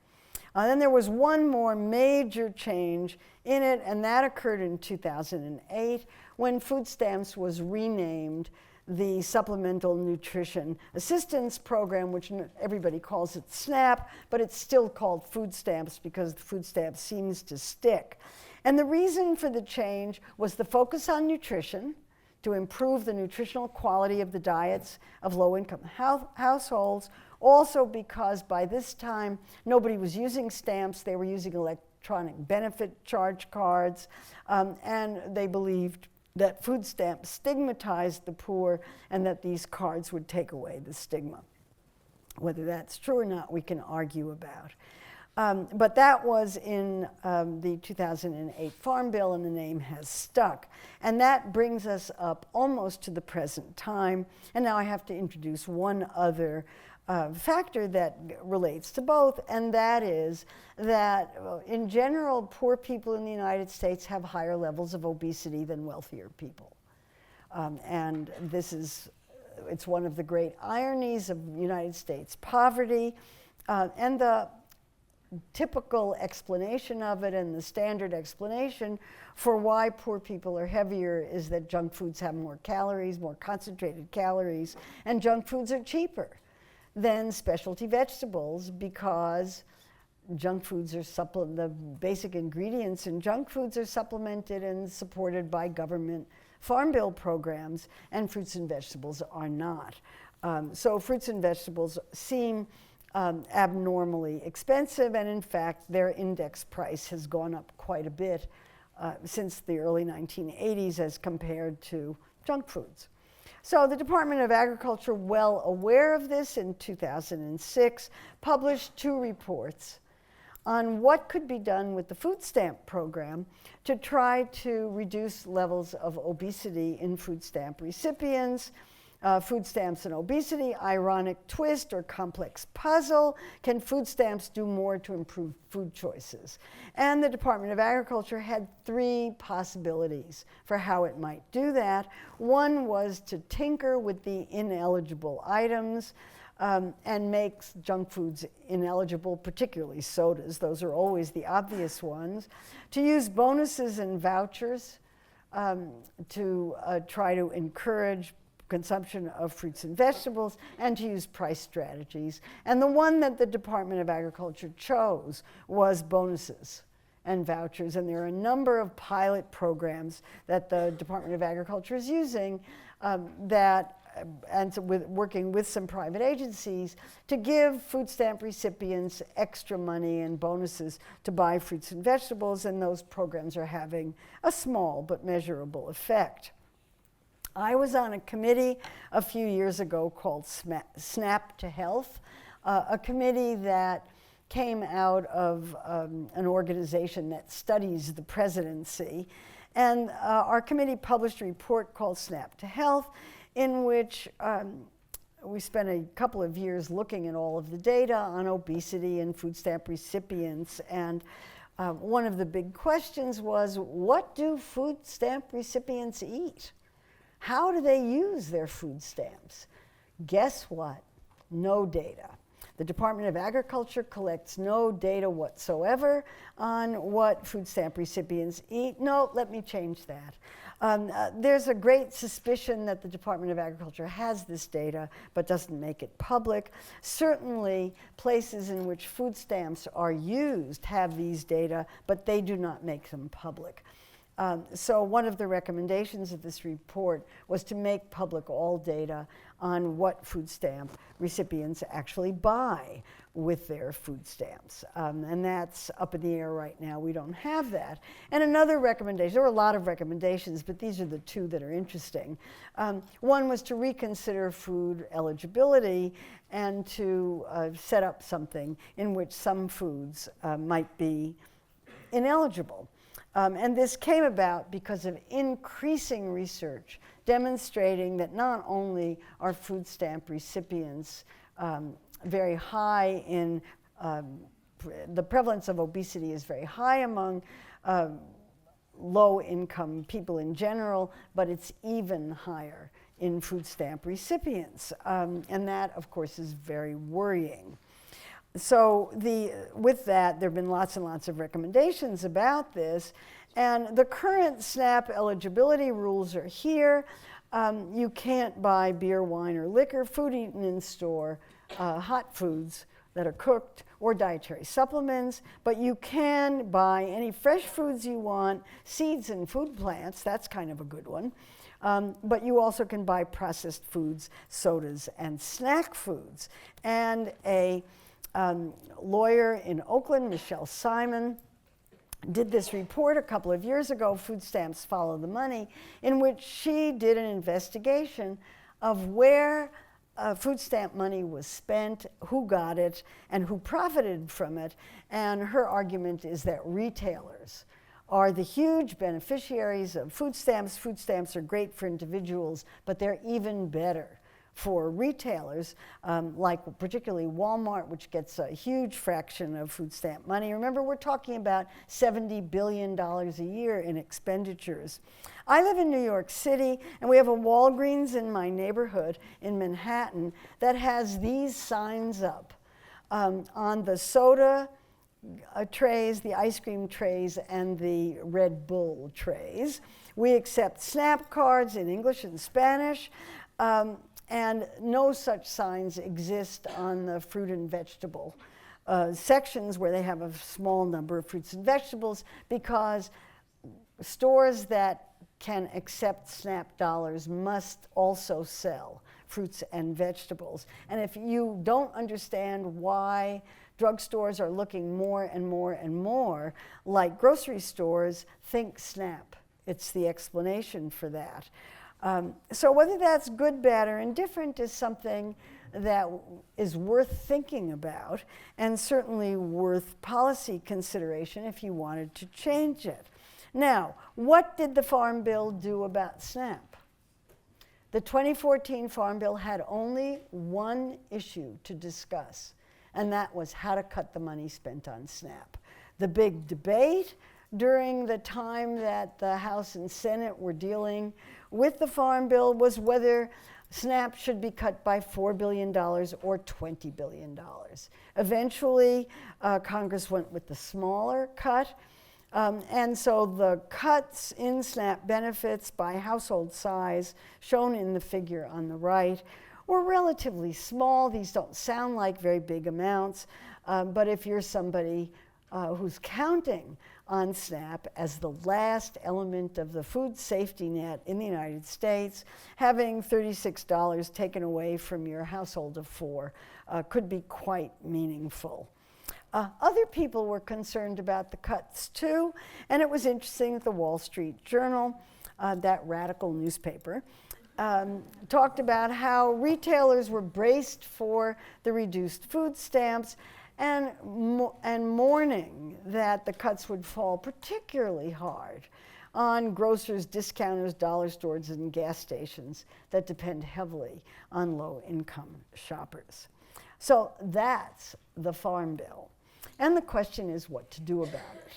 Then there was one more major change in it, and that occurred in 2008 when food stamps was renamed the Supplemental Nutrition Assistance Program, which everybody calls it SNAP, but it's still called food stamps because the food stamp seems to stick. And the reason for the change was the focus on nutrition, to improve the nutritional quality of the diets of low-income households, also because by this time nobody was using stamps, they were using electronic benefit charge cards, and they believed that food stamps stigmatized the poor and that these cards would take away the stigma. Whether that's true or not, we can argue about. But that was in the 2008 Farm Bill, and the name has stuck. And that brings us up almost to the present time. And now I have to introduce one other factor that relates to both, and that is that in general, poor people in the United States have higher levels of obesity than wealthier people. And it's one of the great ironies of United States poverty, and the typical explanation of it and the standard explanation for why poor people are heavier is that junk foods have more calories, more concentrated calories, and junk foods are cheaper than specialty vegetables because junk foods are the basic ingredients in junk foods are supplemented and supported by government farm bill programs, and fruits and vegetables are not. So fruits and vegetables seem abnormally expensive, and in fact their index price has gone up quite a bit since the early 1980s as compared to junk foods. So the Department of Agriculture, well aware of this, in 2006 published 2 reports on what could be done with the food stamp program to try to reduce levels of obesity in food stamp recipients. Food stamps and obesity, ironic twist or complex puzzle. Can food stamps do more to improve food choices? And the Department of Agriculture had 3 possibilities for how it might do that. One was to tinker with the ineligible items and makes junk foods ineligible, particularly sodas. Those are always the obvious ones. To use bonuses and vouchers to try to encourage consumption of fruits and vegetables, and to use price strategies. And the one that the Department of Agriculture chose was bonuses and vouchers. And there are a number of pilot programs that the Department of Agriculture is using working with some private agencies to give food stamp recipients extra money and bonuses to buy fruits and vegetables, and those programs are having a small but measurable effect. I was on a committee a few years ago called SNAP to Health, a committee that came out of an organization that studies the presidency. And our committee published a report called SNAP to Health, in which we spent a couple of years looking at all of the data on obesity and food stamp recipients. And one of the big questions was, what do food stamp recipients eat? How do they use their food stamps? Guess what? No data. The Department of Agriculture collects no data whatsoever on what food stamp recipients eat. No, let me change that. There's a great suspicion that the Department of Agriculture has this data but doesn't make it public. Certainly, places in which food stamps are used have these data, but they do not make them public. So one of the recommendations of this report was to make public all data on what food stamp recipients actually buy with their food stamps. And that's up in the air right now. We don't have that. And another recommendation, there were a lot of recommendations, but these are the 2 that are interesting. One was to reconsider food eligibility and to set up something in which some foods might be ineligible. And this came about because of increasing research demonstrating that not only are food stamp recipients very high in, the prevalence of obesity is very high among low-income people in general, but it's even higher in food stamp recipients. And that, of course, is very worrying. With that, there have been lots and lots of recommendations about this. And the current SNAP eligibility rules are here. You can't buy beer, wine, or liquor, food eaten in store, hot foods that are cooked, or dietary supplements, but you can buy any fresh foods you want, seeds and food plants, that's kind of a good one. But you also can buy processed foods, sodas, and snack foods. And a lawyer in Oakland, Michelle Simon, did this report a couple of years ago, Food Stamps Follow the Money, in which she did an investigation of where food stamp money was spent, who got it, and who profited from it. And her argument is that retailers are the huge beneficiaries of food stamps. Food stamps are great for individuals, but they're even better for retailers, like particularly Walmart, which gets a huge fraction of food stamp money. Remember, we're talking about $70 billion a year in expenditures. I live in New York City, and we have a Walgreens in my neighborhood in Manhattan that has these signs up on the soda trays, the ice cream trays, and the Red Bull trays. We accept SNAP cards in English and Spanish. And no such signs exist on the fruit and vegetable sections where they have a small number of fruits and vegetables, because stores that can accept SNAP dollars must also sell fruits and vegetables. And if you don't understand why drugstores are looking more and more and more like grocery stores, think SNAP. It's the explanation for that. So whether that's good, bad, or indifferent is something that is worth thinking about, and certainly worth policy consideration if you wanted to change it. Now, what did the Farm Bill do about SNAP? The 2014 Farm Bill had only one issue to discuss, and that was how to cut the money spent on SNAP. The big debate during the time that the House and Senate were dealing with the Farm Bill was whether SNAP should be cut by $4 billion or $20 billion. Eventually, Congress went with the smaller cut, and so the cuts in SNAP benefits by household size, shown in the figure on the right, were relatively small. These don't sound like very big amounts, but if you're somebody who's counting on SNAP as the last element of the food safety net in the United States, having $36 taken away from your household of four could be quite meaningful. Other people were concerned about the cuts too, and it was interesting that the Wall Street Journal, that radical newspaper, talked about how retailers were braced for the reduced food stamps and mourning that the cuts would fall particularly hard on grocers, discounters, dollar stores, and gas stations that depend heavily on low-income shoppers. So that's the Farm Bill. And the question is what to do about it.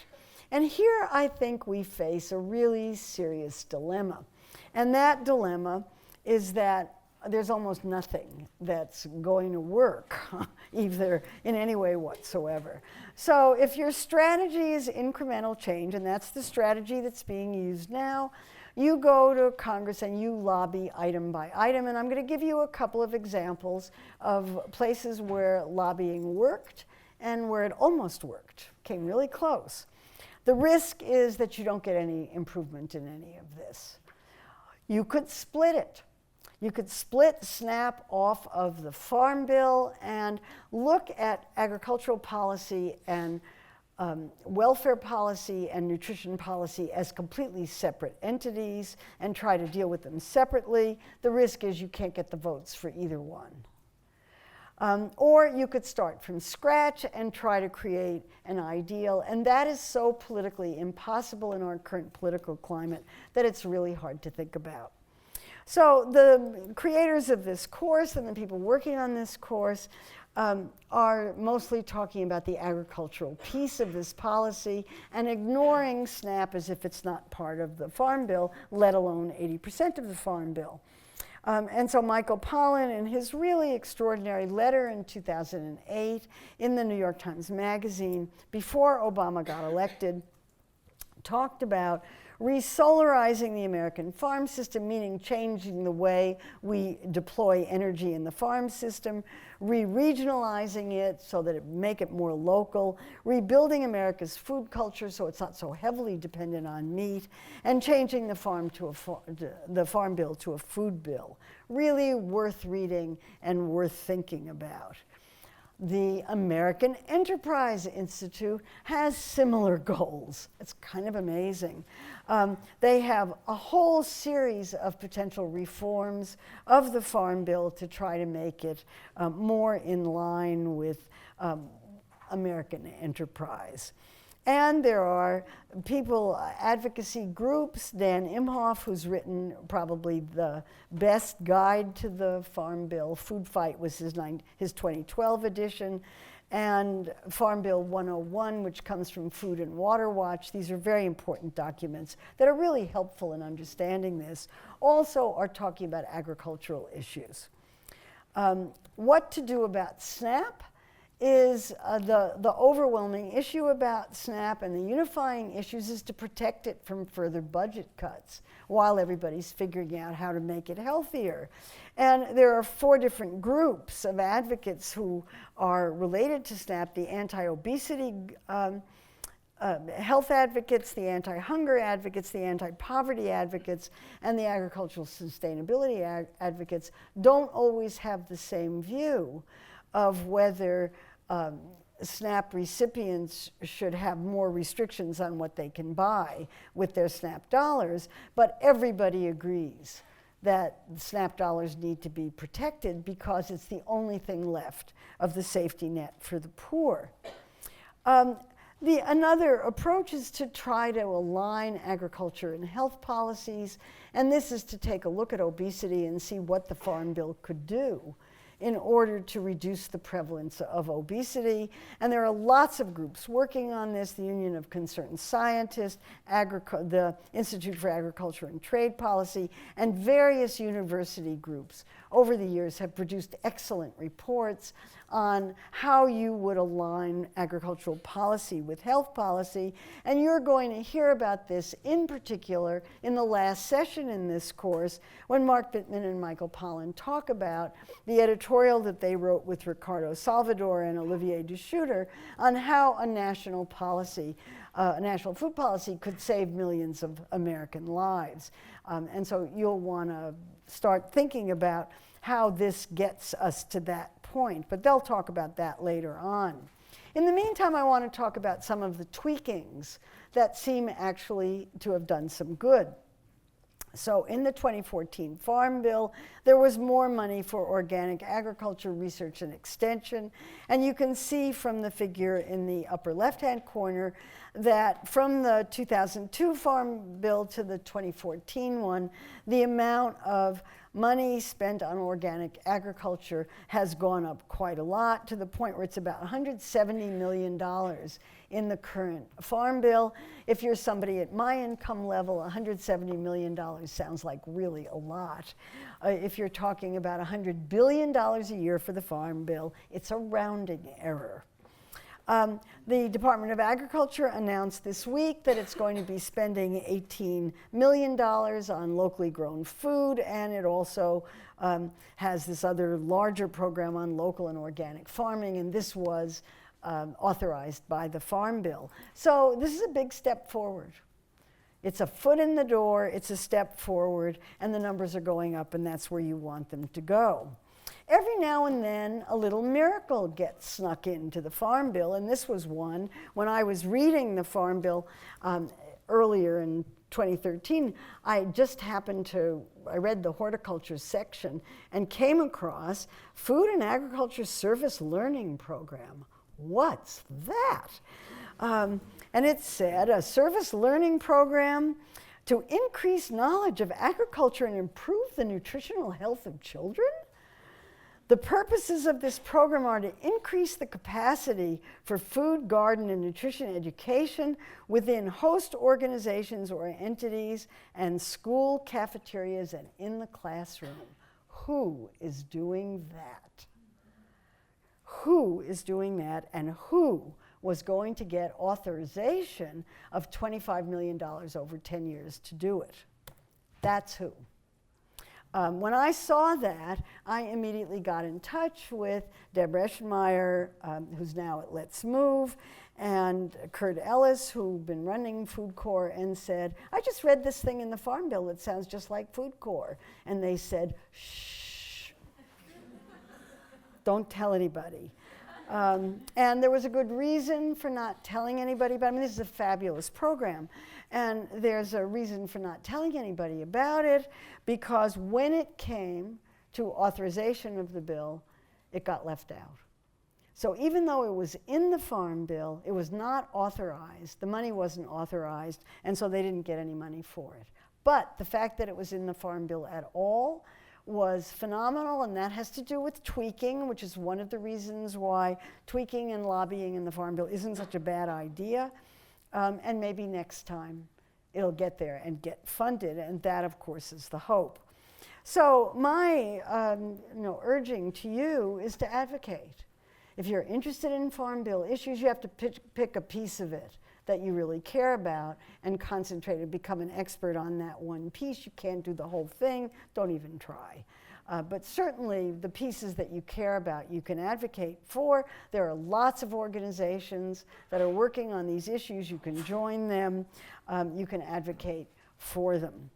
And here I think we face a really serious dilemma. And that dilemma is that there's almost nothing that's going to work, either in any way whatsoever. So if your strategy is incremental change, and that's the strategy that's being used now, you go to Congress and you lobby item by item. And I'm going to give you a couple of examples of places where lobbying worked and where it almost worked, came really close. The risk is that you don't get any improvement in any of this. You could split it. You could split SNAP off of the Farm Bill and look at agricultural policy and welfare policy and nutrition policy as completely separate entities and try to deal with them separately. The risk is you can't get the votes for either one. Or you could start from scratch and try to create an ideal, and that is so politically impossible in our current political climate that it's really hard to think about. So the creators of this course and the people working on this course are mostly talking about the agricultural piece of this policy and ignoring SNAP as if it's not part of the Farm Bill, let alone 80% of the Farm Bill. And so Michael Pollan, in his really extraordinary letter in 2008 in the New York Times Magazine, before Obama got elected, talked about resolarizing the American farm system, meaning changing the way we deploy energy in the farm system, re-regionalizing it so that it make it more local, rebuilding America's food culture so it's not so heavily dependent on meat, and changing the farm bill to a food bill. Really worth reading and worth thinking about. The American Enterprise Institute has similar goals. It's kind of amazing. They have a whole series of potential reforms of the Farm Bill to try to make it more in line with American enterprise. And there are advocacy groups. Dan Imhoff, who's written probably the best guide to the Farm Bill. Food Fight was his 2012 edition. And Farm Bill 101, which comes from Food and Water Watch. These are very important documents that are really helpful in understanding this. Also are talking about agricultural issues. What to do about SNAP is the overwhelming issue about SNAP, and the unifying issues is to protect it from further budget cuts while everybody's figuring out how to make it healthier. And there are 4 different groups of advocates who are related to SNAP: the anti-obesity health advocates, the anti-hunger advocates, the anti-poverty advocates, and the agricultural sustainability advocates don't always have the same view of whether SNAP recipients should have more restrictions on what they can buy with their SNAP dollars, but everybody agrees that SNAP dollars need to be protected because it's the only thing left of the safety net for the poor. Another approach is to try to align agriculture and health policies, and this is to take a look at obesity and see what the Farm Bill could do in order to reduce the prevalence of obesity. And there are lots of groups working on this: the Union of Concerned Scientists, the Institute for Agriculture and Trade Policy, and various university groups over the years have produced excellent reports on how you would align agricultural policy with health policy. And you're going to hear about this in particular in the last session in this course, when Mark Bittman and Michael Pollan talk about the editorial that they wrote with Ricardo Salvador and Olivier Deschutter on how a national policy, a national food policy, could save millions of American lives. And so you'll want to start thinking about how this gets us to that point, but they'll talk about that later on. In the meantime, I want to talk about some of the tweakings that seem actually to have done some good. So in the 2014 Farm Bill, there was more money for organic agriculture research and extension. And you can see from the figure in the upper left-hand corner that from the 2002 Farm Bill to the 2014 one, the amount of money spent on organic agriculture has gone up quite a lot, to the point where it's about $170 million in the current Farm Bill. If you're somebody at my income level, $170 million sounds like really a lot. If you're talking about $100 billion a year for the Farm Bill, it's a rounding error. The Department of Agriculture announced this week that it's going to be spending $18 million on locally grown food, and it also has this other larger program on local and organic farming, and this was authorized by the Farm Bill. So this is a big step forward. It's a foot in the door, it's a step forward, and the numbers are going up, and that's where you want them to go. Every now and then, a little miracle gets snuck into the Farm Bill, and this was one. When I was reading the Farm Bill earlier in 2013, I read the horticulture section and came across Food and Agriculture Service Learning Program. What's that? And it said, a service learning program to increase knowledge of agriculture and improve the nutritional health of children? The purposes of this program are to increase the capacity for food, garden, and nutrition education within host organizations or entities and school cafeterias and in the classroom. who is doing that? Who is doing that, and who was going to get authorization of $25 million over 10 years to do it? That's who. When I saw that, I immediately got in touch with Deborah Eschenmeyer, who's now at Let's Move, and Kurt Ellis, who'd been running Food Corps, and said, I just read this thing in the Farm Bill that sounds just like Food Corps. And they said, shh, don't tell anybody. And there was a good reason for not telling anybody about it. I mean, this is a fabulous program. And there's a reason for not telling anybody about it, because when it came to authorization of the bill, it got left out. So even though it was in the Farm Bill, it was not authorized. The money wasn't authorized, and so they didn't get any money for it. But the fact that it was in the Farm Bill at all was phenomenal, and that has to do with tweaking, which is one of the reasons why tweaking and lobbying in the Farm Bill isn't such a bad idea. And maybe next time it'll get there and get funded, and that, of course, is the hope. So my urging to you is to advocate. If you're interested in Farm Bill issues, you have to pick a piece of it that you really care about and concentrate and become an expert on that one piece. You can't do the whole thing. Don't even try. But certainly the pieces that you care about, you can advocate for. There are lots of organizations that are working on these issues. You can join them. You can advocate for them.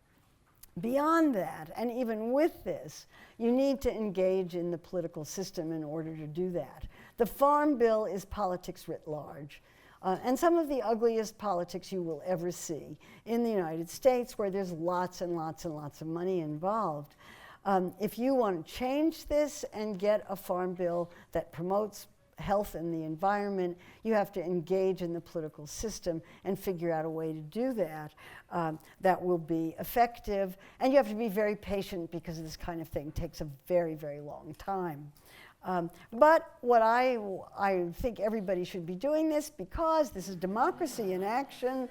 Beyond that, and even with this, you need to engage in the political system in order to do that. The Farm Bill is politics writ large. And some of the ugliest politics you will ever see in the United States, where there's lots and lots and lots of money involved. If you want to change this and get a Farm Bill that promotes health and the environment, you have to engage in the political system and figure out a way to do that that will be effective. And you have to be very patient, because this kind of thing takes a very, very long time. But what I think everybody should be doing this, because this is democracy in action,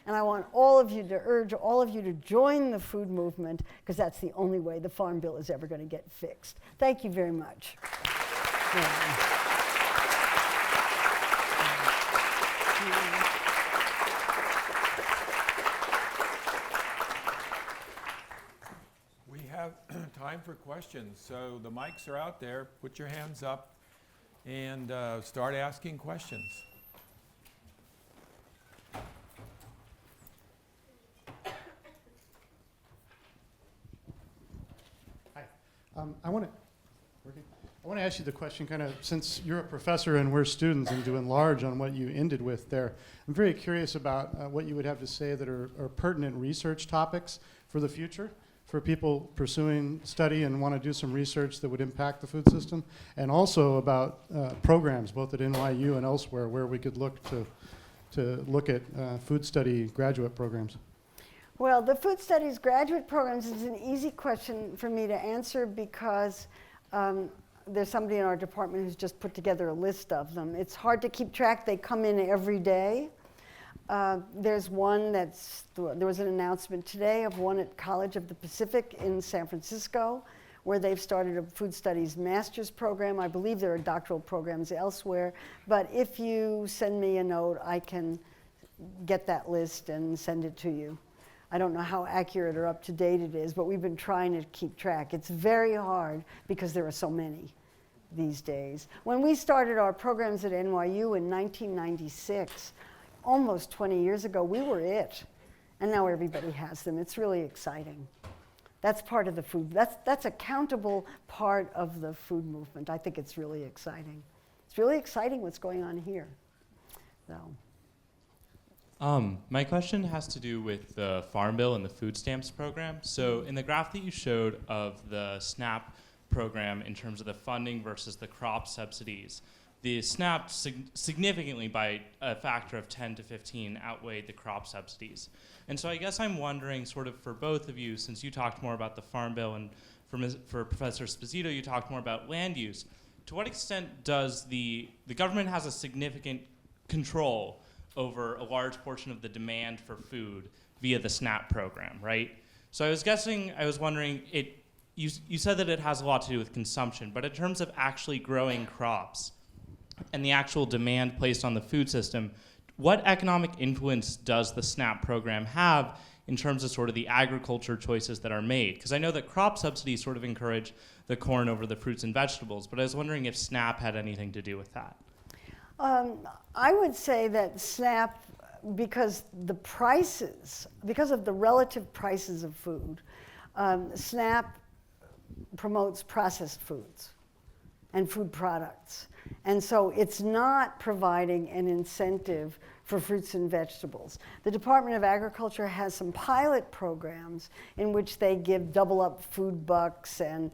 and I want all of you to urge all of you to join the food movement, because that's the only way the Farm Bill is ever going to get fixed. Thank you very much. We have time for questions, so the mics are out there. Put your hands up and start asking questions. Hi. I want to ask you the question, kind of, since you're a professor and we're students, and to enlarge on what you ended with there. I'm very curious about what you would have to say that are pertinent research topics for the future, for people pursuing study and want to do some research that would impact the food system, and also about programs, both at NYU and elsewhere, where we could look to look at food study graduate programs. Well, the food studies graduate programs is an easy question for me to answer, because there's somebody in our department who's just put together a list of them. It's hard to keep track. They come in every day. There's one there was an announcement today of one at College of the Pacific in San Francisco, where they've started a food studies master's program. I believe there are doctoral programs elsewhere. But if you send me a note, I can get that list and send it to you. I don't know how accurate or up to date it is, but we've been trying to keep track. It's very hard because there are so many these days. When we started our programs at NYU in 1996, almost 20 years ago, we were it. And now everybody has them. It's really exciting. That's part of the food. That's a countable part of the food movement. I think it's really exciting. It's really exciting what's going on here. So. My question has to do with the Farm Bill and the food stamps program. So in the graph that you showed of the SNAP program in terms of the funding versus the crop subsidies, the SNAP significantly, by a factor of 10 to 15, outweighed the crop subsidies. And so I guess I'm wondering, sort of for both of you, since you talked more about the Farm Bill, and for Professor Sposito, you talked more about land use, to what extent does the government has a significant control over a large portion of the demand for food via the SNAP program, right? So I was wondering, you said that it has a lot to do with consumption, but in terms of actually growing crops and the actual demand placed on the food system, what economic influence does the SNAP program have in terms of sort of the agriculture choices that are made? Because I know that crop subsidies sort of encourage the corn over the fruits and vegetables, but I was wondering if SNAP had anything to do with that. I would say that SNAP, because of the relative prices of food, SNAP promotes processed foods and food products. And so it's not providing an incentive for fruits and vegetables. The Department of Agriculture has some pilot programs in which they give double up food bucks and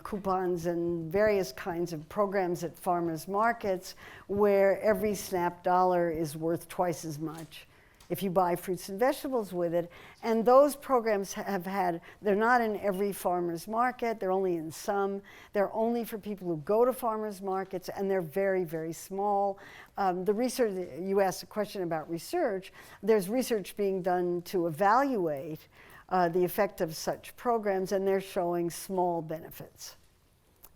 coupons and various kinds of programs at farmers markets where every SNAP dollar is worth twice as much if you buy fruits and vegetables with it. And those programs they're not in every farmer's market, they're only in some. They're only for people who go to farmers markets, and they're very, very small. The research, you asked a question about research, there's research being done to evaluate the effect of such programs, and they're showing small benefits.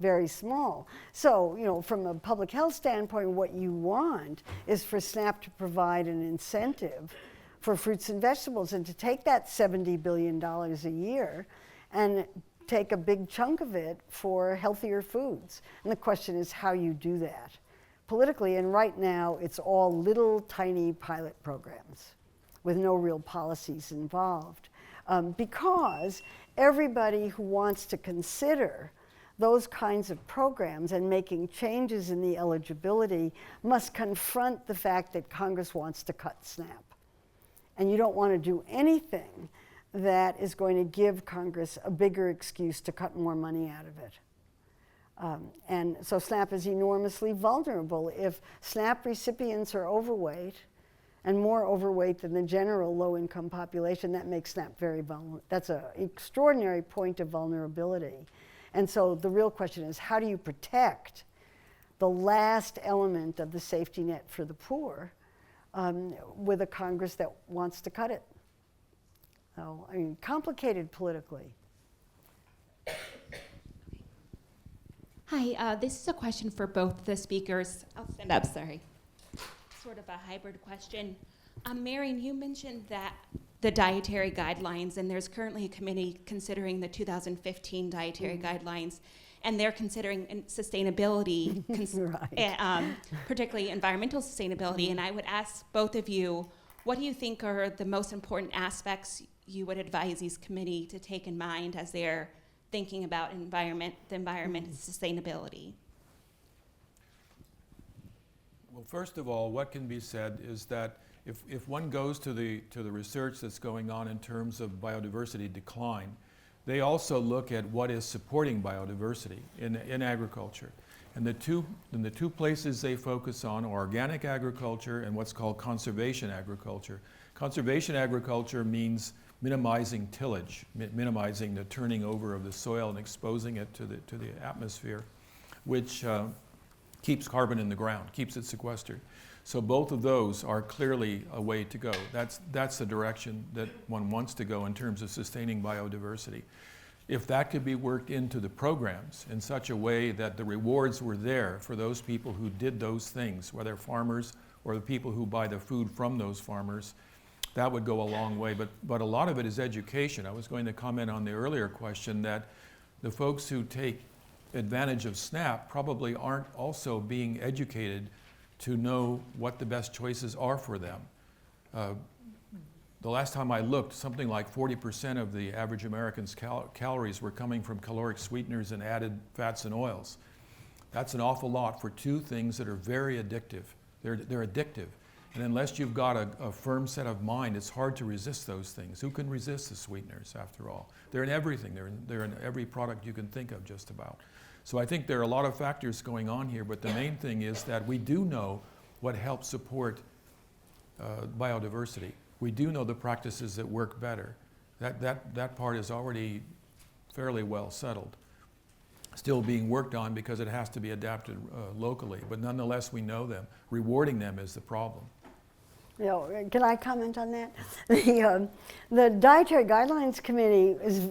Very small. So, from a public health standpoint, what you want is for SNAP to provide an incentive for fruits and vegetables and to take that $70 billion a year and take a big chunk of it for healthier foods. And the question is how you do that politically. And right now, it's all little tiny pilot programs with no real policies involved. Because everybody who wants to consider those kinds of programs and making changes in the eligibility must confront the fact that Congress wants to cut SNAP. And you don't want to do anything that is going to give Congress a bigger excuse to cut more money out of it. And so SNAP is enormously vulnerable. If SNAP recipients are overweight, and more overweight than the general low-income population, that makes SNAP very vulnerable. That's an extraordinary point of vulnerability. And so the real question is, how do you protect the last element of the safety net for the poor with a Congress that wants to cut it? So, complicated politically. Hi, this is a question for both the speakers. I'll stand up, sorry. Sort of a hybrid question. Marion, you mentioned that the dietary guidelines, and there's currently a committee considering the 2015 dietary guidelines, and they're considering sustainability, Right. Particularly environmental sustainability. And I would ask both of you, what do you think are the most important aspects you would advise these committee to take in mind as they're thinking about the environment and sustainability? Well, first of all, what can be said is that if one goes to the research that's going on in terms of biodiversity decline, they also look at what is supporting biodiversity in agriculture. And the two places they focus on are organic agriculture and what's called conservation agriculture. Conservation agriculture means minimizing tillage, minimizing the turning over of the soil and exposing it to the atmosphere, which keeps carbon in the ground, keeps it sequestered. So both of those are clearly a way to go. That's the direction that one wants to go in terms of sustaining biodiversity. If that could be worked into the programs in such a way that the rewards were there for those people who did those things, whether farmers or the people who buy the food from those farmers, that would go a long way. But a lot of it is education. I was going to comment on the earlier question that the folks who take advantage of SNAP probably aren't also being educated to know what the best choices are for them. The last time I looked, something like 40% of the average American's calories were coming from caloric sweeteners and added fats and oils. That's an awful lot for two things that are very addictive. They're addictive. And unless you've got a firm set of mind, it's hard to resist those things. Who can resist the sweeteners, after all? They're in everything. They're in every product you can think of, just about. So I think there are a lot of factors going on here, but the main thing is that we do know what helps support biodiversity. We do know the practices that work better. That part is already fairly well settled. Still being worked on because it has to be adapted locally, but nonetheless we know them. Rewarding them is the problem. Can I comment on that? The Dietary Guidelines Committee is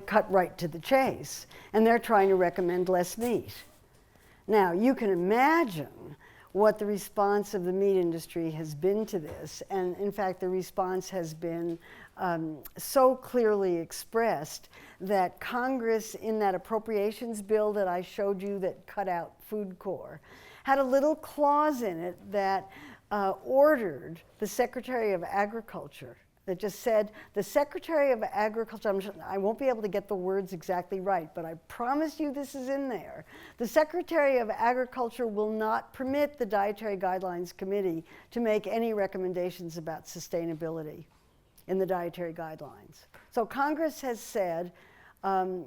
cut right to the chase, and they're trying to recommend less meat. Now, you can imagine what the response of the meat industry has been to this, and in fact, the response has been so clearly expressed that Congress, in that appropriations bill that I showed you that cut out Food Corps, had a little clause in it that ordered the Secretary of Agriculture, that just said, the Secretary of Agriculture, I won't be able to get the words exactly right, but I promise you this is in there. The Secretary of Agriculture will not permit the Dietary Guidelines Committee to make any recommendations about sustainability in the dietary guidelines. So Congress has said in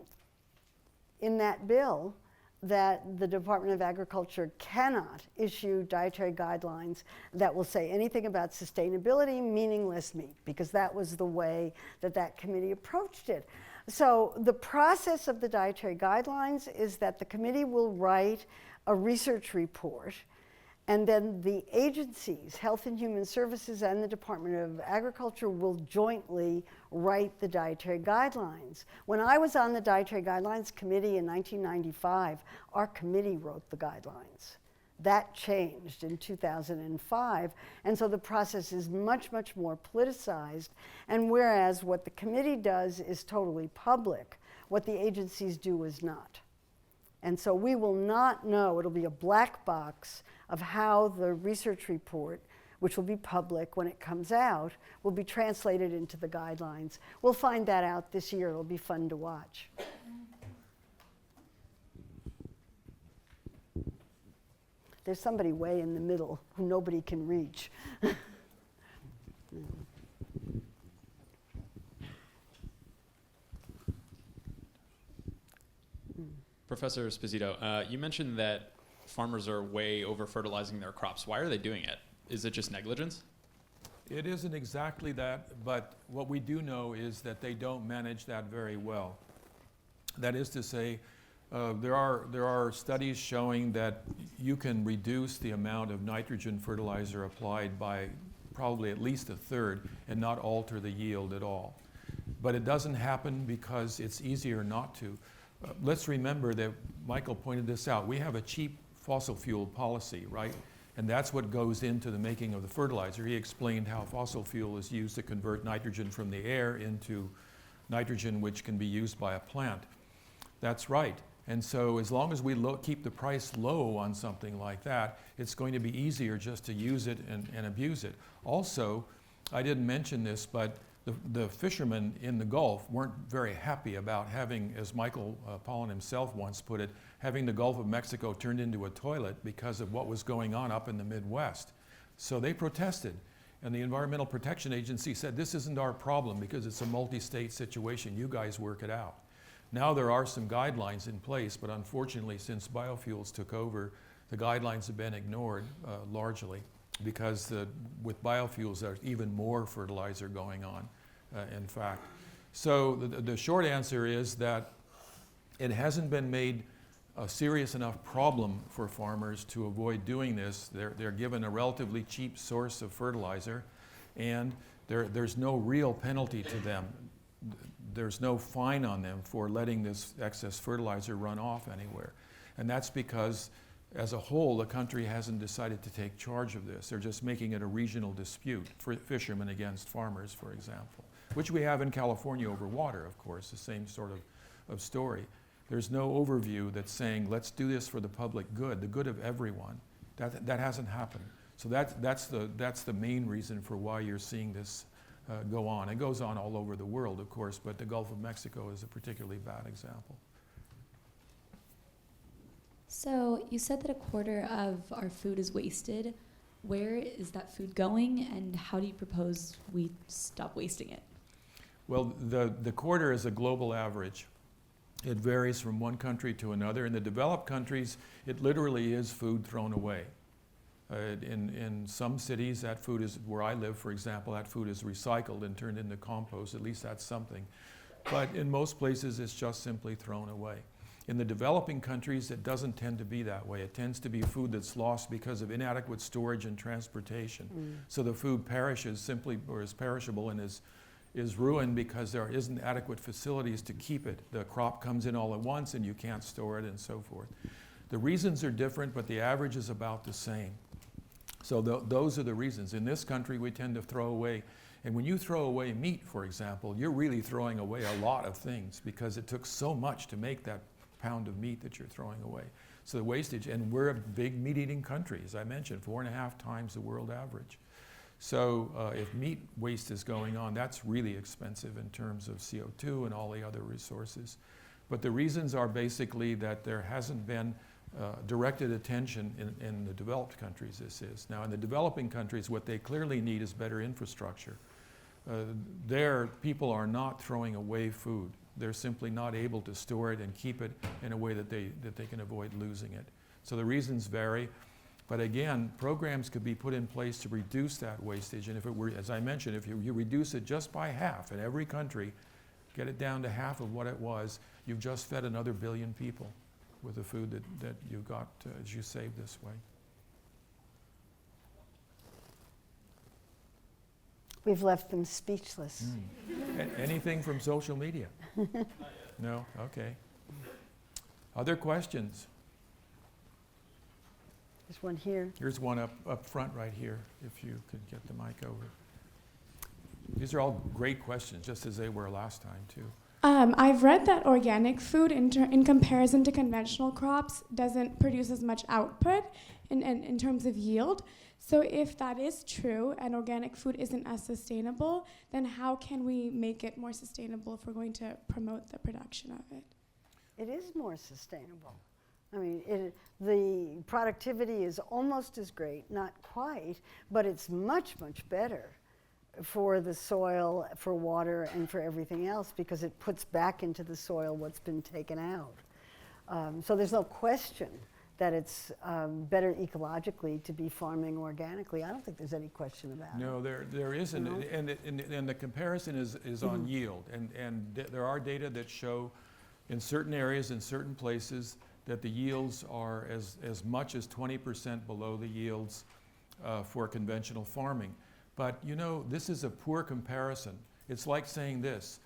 that bill that the Department of Agriculture cannot issue dietary guidelines that will say anything about sustainability, meaning less meat, because that was the way that that committee approached it. So the process of the dietary guidelines is that the committee will write a research report, and then the agencies, Health and Human Services and the Department of Agriculture, will jointly write the dietary guidelines. When I was on the Dietary Guidelines Committee in 1995, our committee wrote the guidelines. That changed in 2005, and so the process is much, much more politicized, and whereas what the committee does is totally public, what the agencies do is not. And so we will not know, it'll be a black box of how the research report, which will be public when it comes out, will be translated into the guidelines. We'll find that out this year. It'll be fun to watch. There's somebody way in the middle who nobody can reach. Professor Sposito, you mentioned that farmers are way over fertilizing their crops. Why are they doing it? Is it just negligence? It isn't exactly that, but what we do know is that they don't manage that very well. That is to say, there are studies showing that you can reduce the amount of nitrogen fertilizer applied by probably at least a third and not alter the yield at all. But it doesn't happen because it's easier not to. Let's remember that Michael pointed this out. We have a cheap fossil fuel policy, right? And that's what goes into the making of the fertilizer. He explained how fossil fuel is used to convert nitrogen from the air into nitrogen which can be used by a plant. That's right. And so as long as we keep the price low on something like that, it's going to be easier just to use it and abuse it. Also, I didn't mention this, but the fishermen in the Gulf weren't very happy about having, as Michael Pollan himself once put it, having the Gulf of Mexico turned into a toilet because of what was going on up in the Midwest. So they protested. And the Environmental Protection Agency said, this isn't our problem because it's a multi-state situation. You guys work it out. Now there are some guidelines in place, but unfortunately, since biofuels took over, the guidelines have been ignored largely, because with biofuels there's even more fertilizer going on, in fact. So the short answer is that it hasn't been made a serious enough problem for farmers to avoid doing this. They're given a relatively cheap source of fertilizer, and there's no real penalty to them. There's no fine on them for letting this excess fertilizer run off anywhere. And that's because, as a whole, the country hasn't decided to take charge of this. They're just making it a regional dispute, for fishermen against farmers, for example, which we have in California over water, of course, the same sort of story. There's no overview that's saying, let's do this for the public good, the good of everyone. That hasn't happened. So that's the main reason for why you're seeing this go on. It goes on all over the world, of course, but the Gulf of Mexico is a particularly bad example. So you said that a quarter of our food is wasted. Where is that food going, and how do you propose we stop wasting it? Well, the quarter is a global average. It varies from one country to another. In the developed countries, it literally is food thrown away. In some cities, that food is, where I live, for example, that food is recycled and turned into compost. At least that's something. But in most places, it's just simply thrown away. In the developing countries, it doesn't tend to be that way. It tends to be food that's lost because of inadequate storage and transportation. So the food perishes simply, or is perishable, and is ruined because there isn't adequate facilities to keep it. The crop comes in all at once and you can't store it and so forth. The reasons are different, but the average is about the same. So those are the reasons. In this country, we tend to throw away, and when you throw away meat, for example, you're really throwing away a lot of things because it took so much to make that pound of meat that you're throwing away. So the wastage, and we're a big meat-eating country, as I mentioned, 4.5 times the world average. So if meat waste is going on, that's really expensive in terms of CO2 and all the other resources. But the reasons are basically that there hasn't been directed attention in the developed countries, this is. Now, in the developing countries, what they clearly need is better infrastructure. There, people are not throwing away food. They're simply not able to store it and keep it in a way that they can avoid losing it. So the reasons vary. But again, programs could be put in place to reduce that wastage. And if it were, as I mentioned, if you reduce it just by half in every country, get it down to half of what it was, you've just fed another 1 billion people with the food that you got as you saved this way. We've left them speechless. Anything from social media? No? Okay. Other questions? There's one here. Here's one up front right here, if you could get the mic over. These are all great questions, just as they were last time, too. I've read that organic food, in comparison to conventional crops, doesn't produce as much output in terms of yield. So if that is true and organic food isn't as sustainable, then how can we make it more sustainable if we're going to promote the production of it? It is more sustainable. I mean, the productivity is almost as great, not quite, but it's much, much better for the soil, for water, and for everything else because it puts back into the soil what's been taken out. So there's no question that it's better ecologically to be farming organically. I don't think there's any question about it. No, there isn't, No? and the comparison is on yield, and there are data that show in certain areas, in certain places, that the yields are as much as 20% below the yields for conventional farming. But you know, this is a poor comparison. It's like saying this: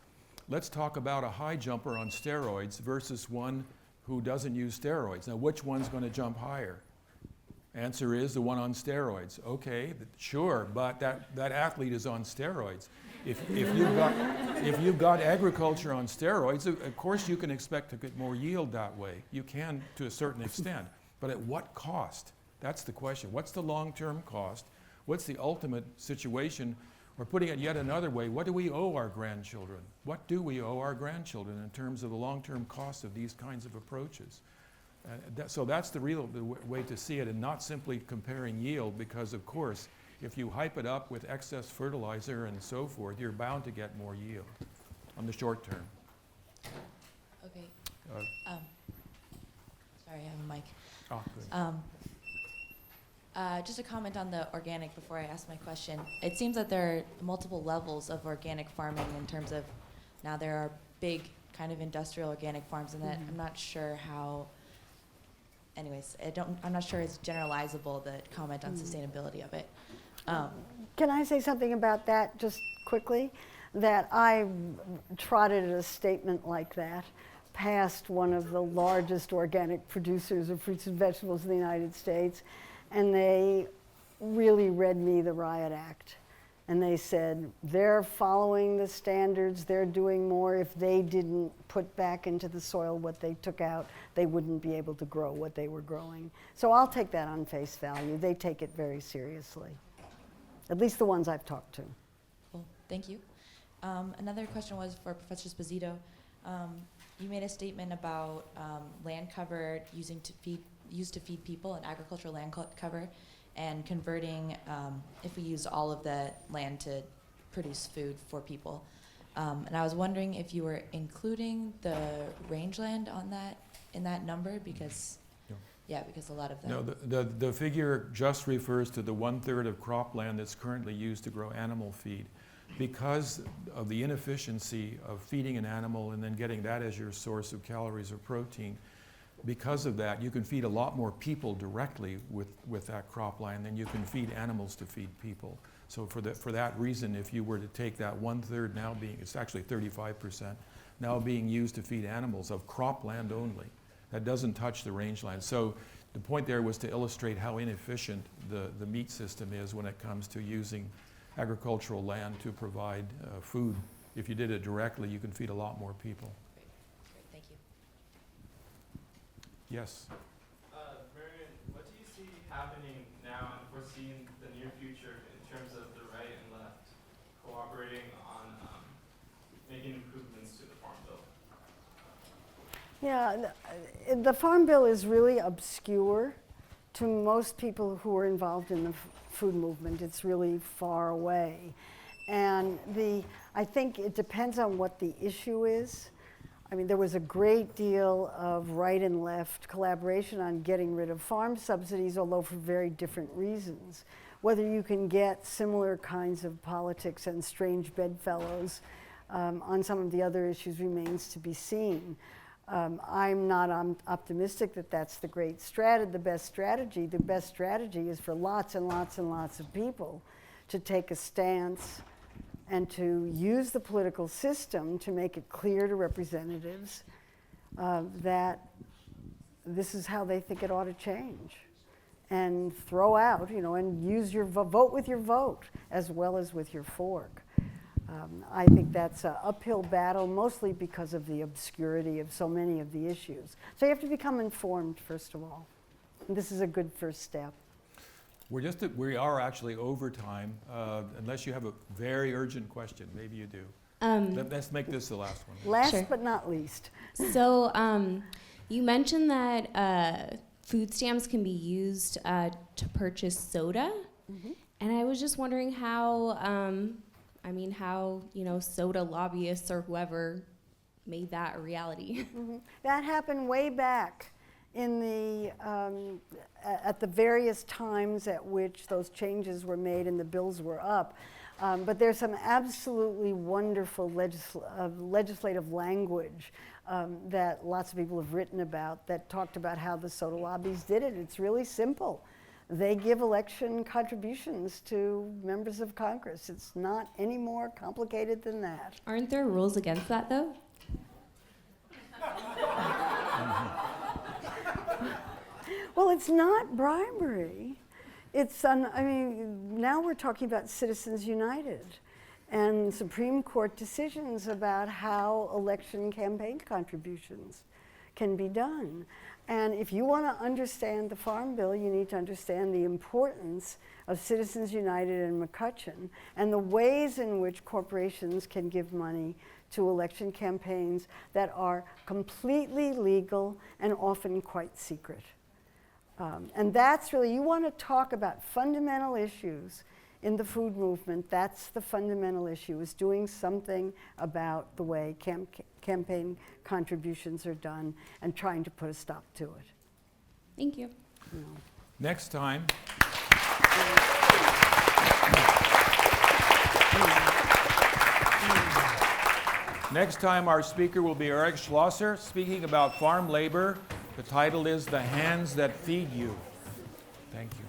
let's talk about a high jumper on steroids versus one who doesn't use steroids. Now, which one's going to jump higher? Answer is the one on steroids. Okay, sure, but that athlete is on steroids. If you've got agriculture on steroids, of course you can expect to get more yield that way. You can to a certain extent, but at what cost? That's the question. What's the long-term cost? What's the ultimate situation? Or putting it yet another way, what do we owe our grandchildren? What do we owe our grandchildren in terms of the long-term cost of these kinds of approaches? So that's the real way to see it, and not simply comparing yield, because of course, if you hype it up with excess fertilizer and so forth, you're bound to get more yield on the short term. Okay. Uh, Sorry, I have a mic. Oh, good. Just a comment on the organic before I ask my question. It seems that there are multiple levels of organic farming in terms of, now there are big kind of industrial organic farms, and that I'm not sure how, anyways, I'm not sure it's generalizable, the comment on sustainability of it. Can I say something about that just quickly? That I trotted a statement like that past one of the largest organic producers of fruits and vegetables in the United States, and they really read me the Riot Act. And they said, they're following the standards, they're doing more. If they didn't put back into the soil what they took out, they wouldn't be able to grow what they were growing. So I'll take that on face value. They take it very seriously, at least the ones I've talked to. Cool, thank you. Another question was for Professor Sposito. You made a statement about land cover used to feed people, and agricultural land cover, and converting, if we used all of the land to produce food for people. And I was wondering if you were including the rangeland on that, in that number, because, because a lot of that. No, the figure just refers to the 1/3 of cropland that's currently used to grow animal feed. Because of the inefficiency of feeding an animal and then getting that as your source of calories or protein, because of that, you can feed a lot more people directly with that cropland than you can feed animals to feed people. So for that reason, if you were to take that 1/3 now being, it's actually 35%, now being used to feed animals of cropland only, that doesn't touch the rangeland. So the point there was to illustrate how inefficient the meat system is when it comes to using agricultural land to provide food. If you did it directly, you can feed a lot more people. Great, thank you. Yes? Marion, what do you see happening now and foresee in the near future in terms of the right and left cooperating on making improvements to the Farm Bill? Yeah, the Farm Bill is really obscure to most people who are involved in the food movement. It's really far away. And I think it depends on what the issue is. I mean, there was a great deal of right and left collaboration on getting rid of farm subsidies, although for very different reasons. Whether you can get similar kinds of politics and strange bedfellows on some of the other issues remains to be seen. I'm not optimistic that that's the great strategy, the best strategy. The best strategy is for lots and lots and lots of people to take a stance and to use the political system to make it clear to representatives that this is how they think it ought to change. And throw out, and use your vote with your vote as well as with your fork. I think that's an uphill battle, mostly because of the obscurity of so many of the issues. So you have to become informed, first of all. And this is a good first step. We are actually over time, unless you have a very urgent question. Maybe you do. Let's make this the last one. Last Sure. but not least. So you mentioned that food stamps can be used to purchase soda, and I was just wondering how, soda lobbyists or whoever made that a reality. That happened way back in at the various times at which those changes were made and the bills were up. But there's some absolutely wonderful legislative language that lots of people have written about that talked about how the soda lobbies did it. It's really simple. They give election contributions to members of Congress. It's not any more complicated than that. Aren't there rules against that, though? Well, it's not bribery. It's, now we're talking about Citizens United and Supreme Court decisions about how election campaign contributions can be done. And if you want to understand the Farm Bill, you need to understand the importance of Citizens United and McCutcheon and the ways in which corporations can give money to election campaigns that are completely legal and often quite secret. And that's really, you want to talk about fundamental issues in the food movement. That's the fundamental issue, is doing something about the way campaign contributions are done and trying to put a stop to it. Thank you. Next time. Next time our speaker will be Eric Schlosser speaking about farm labor. The title is The Hands That Feed You. Thank you.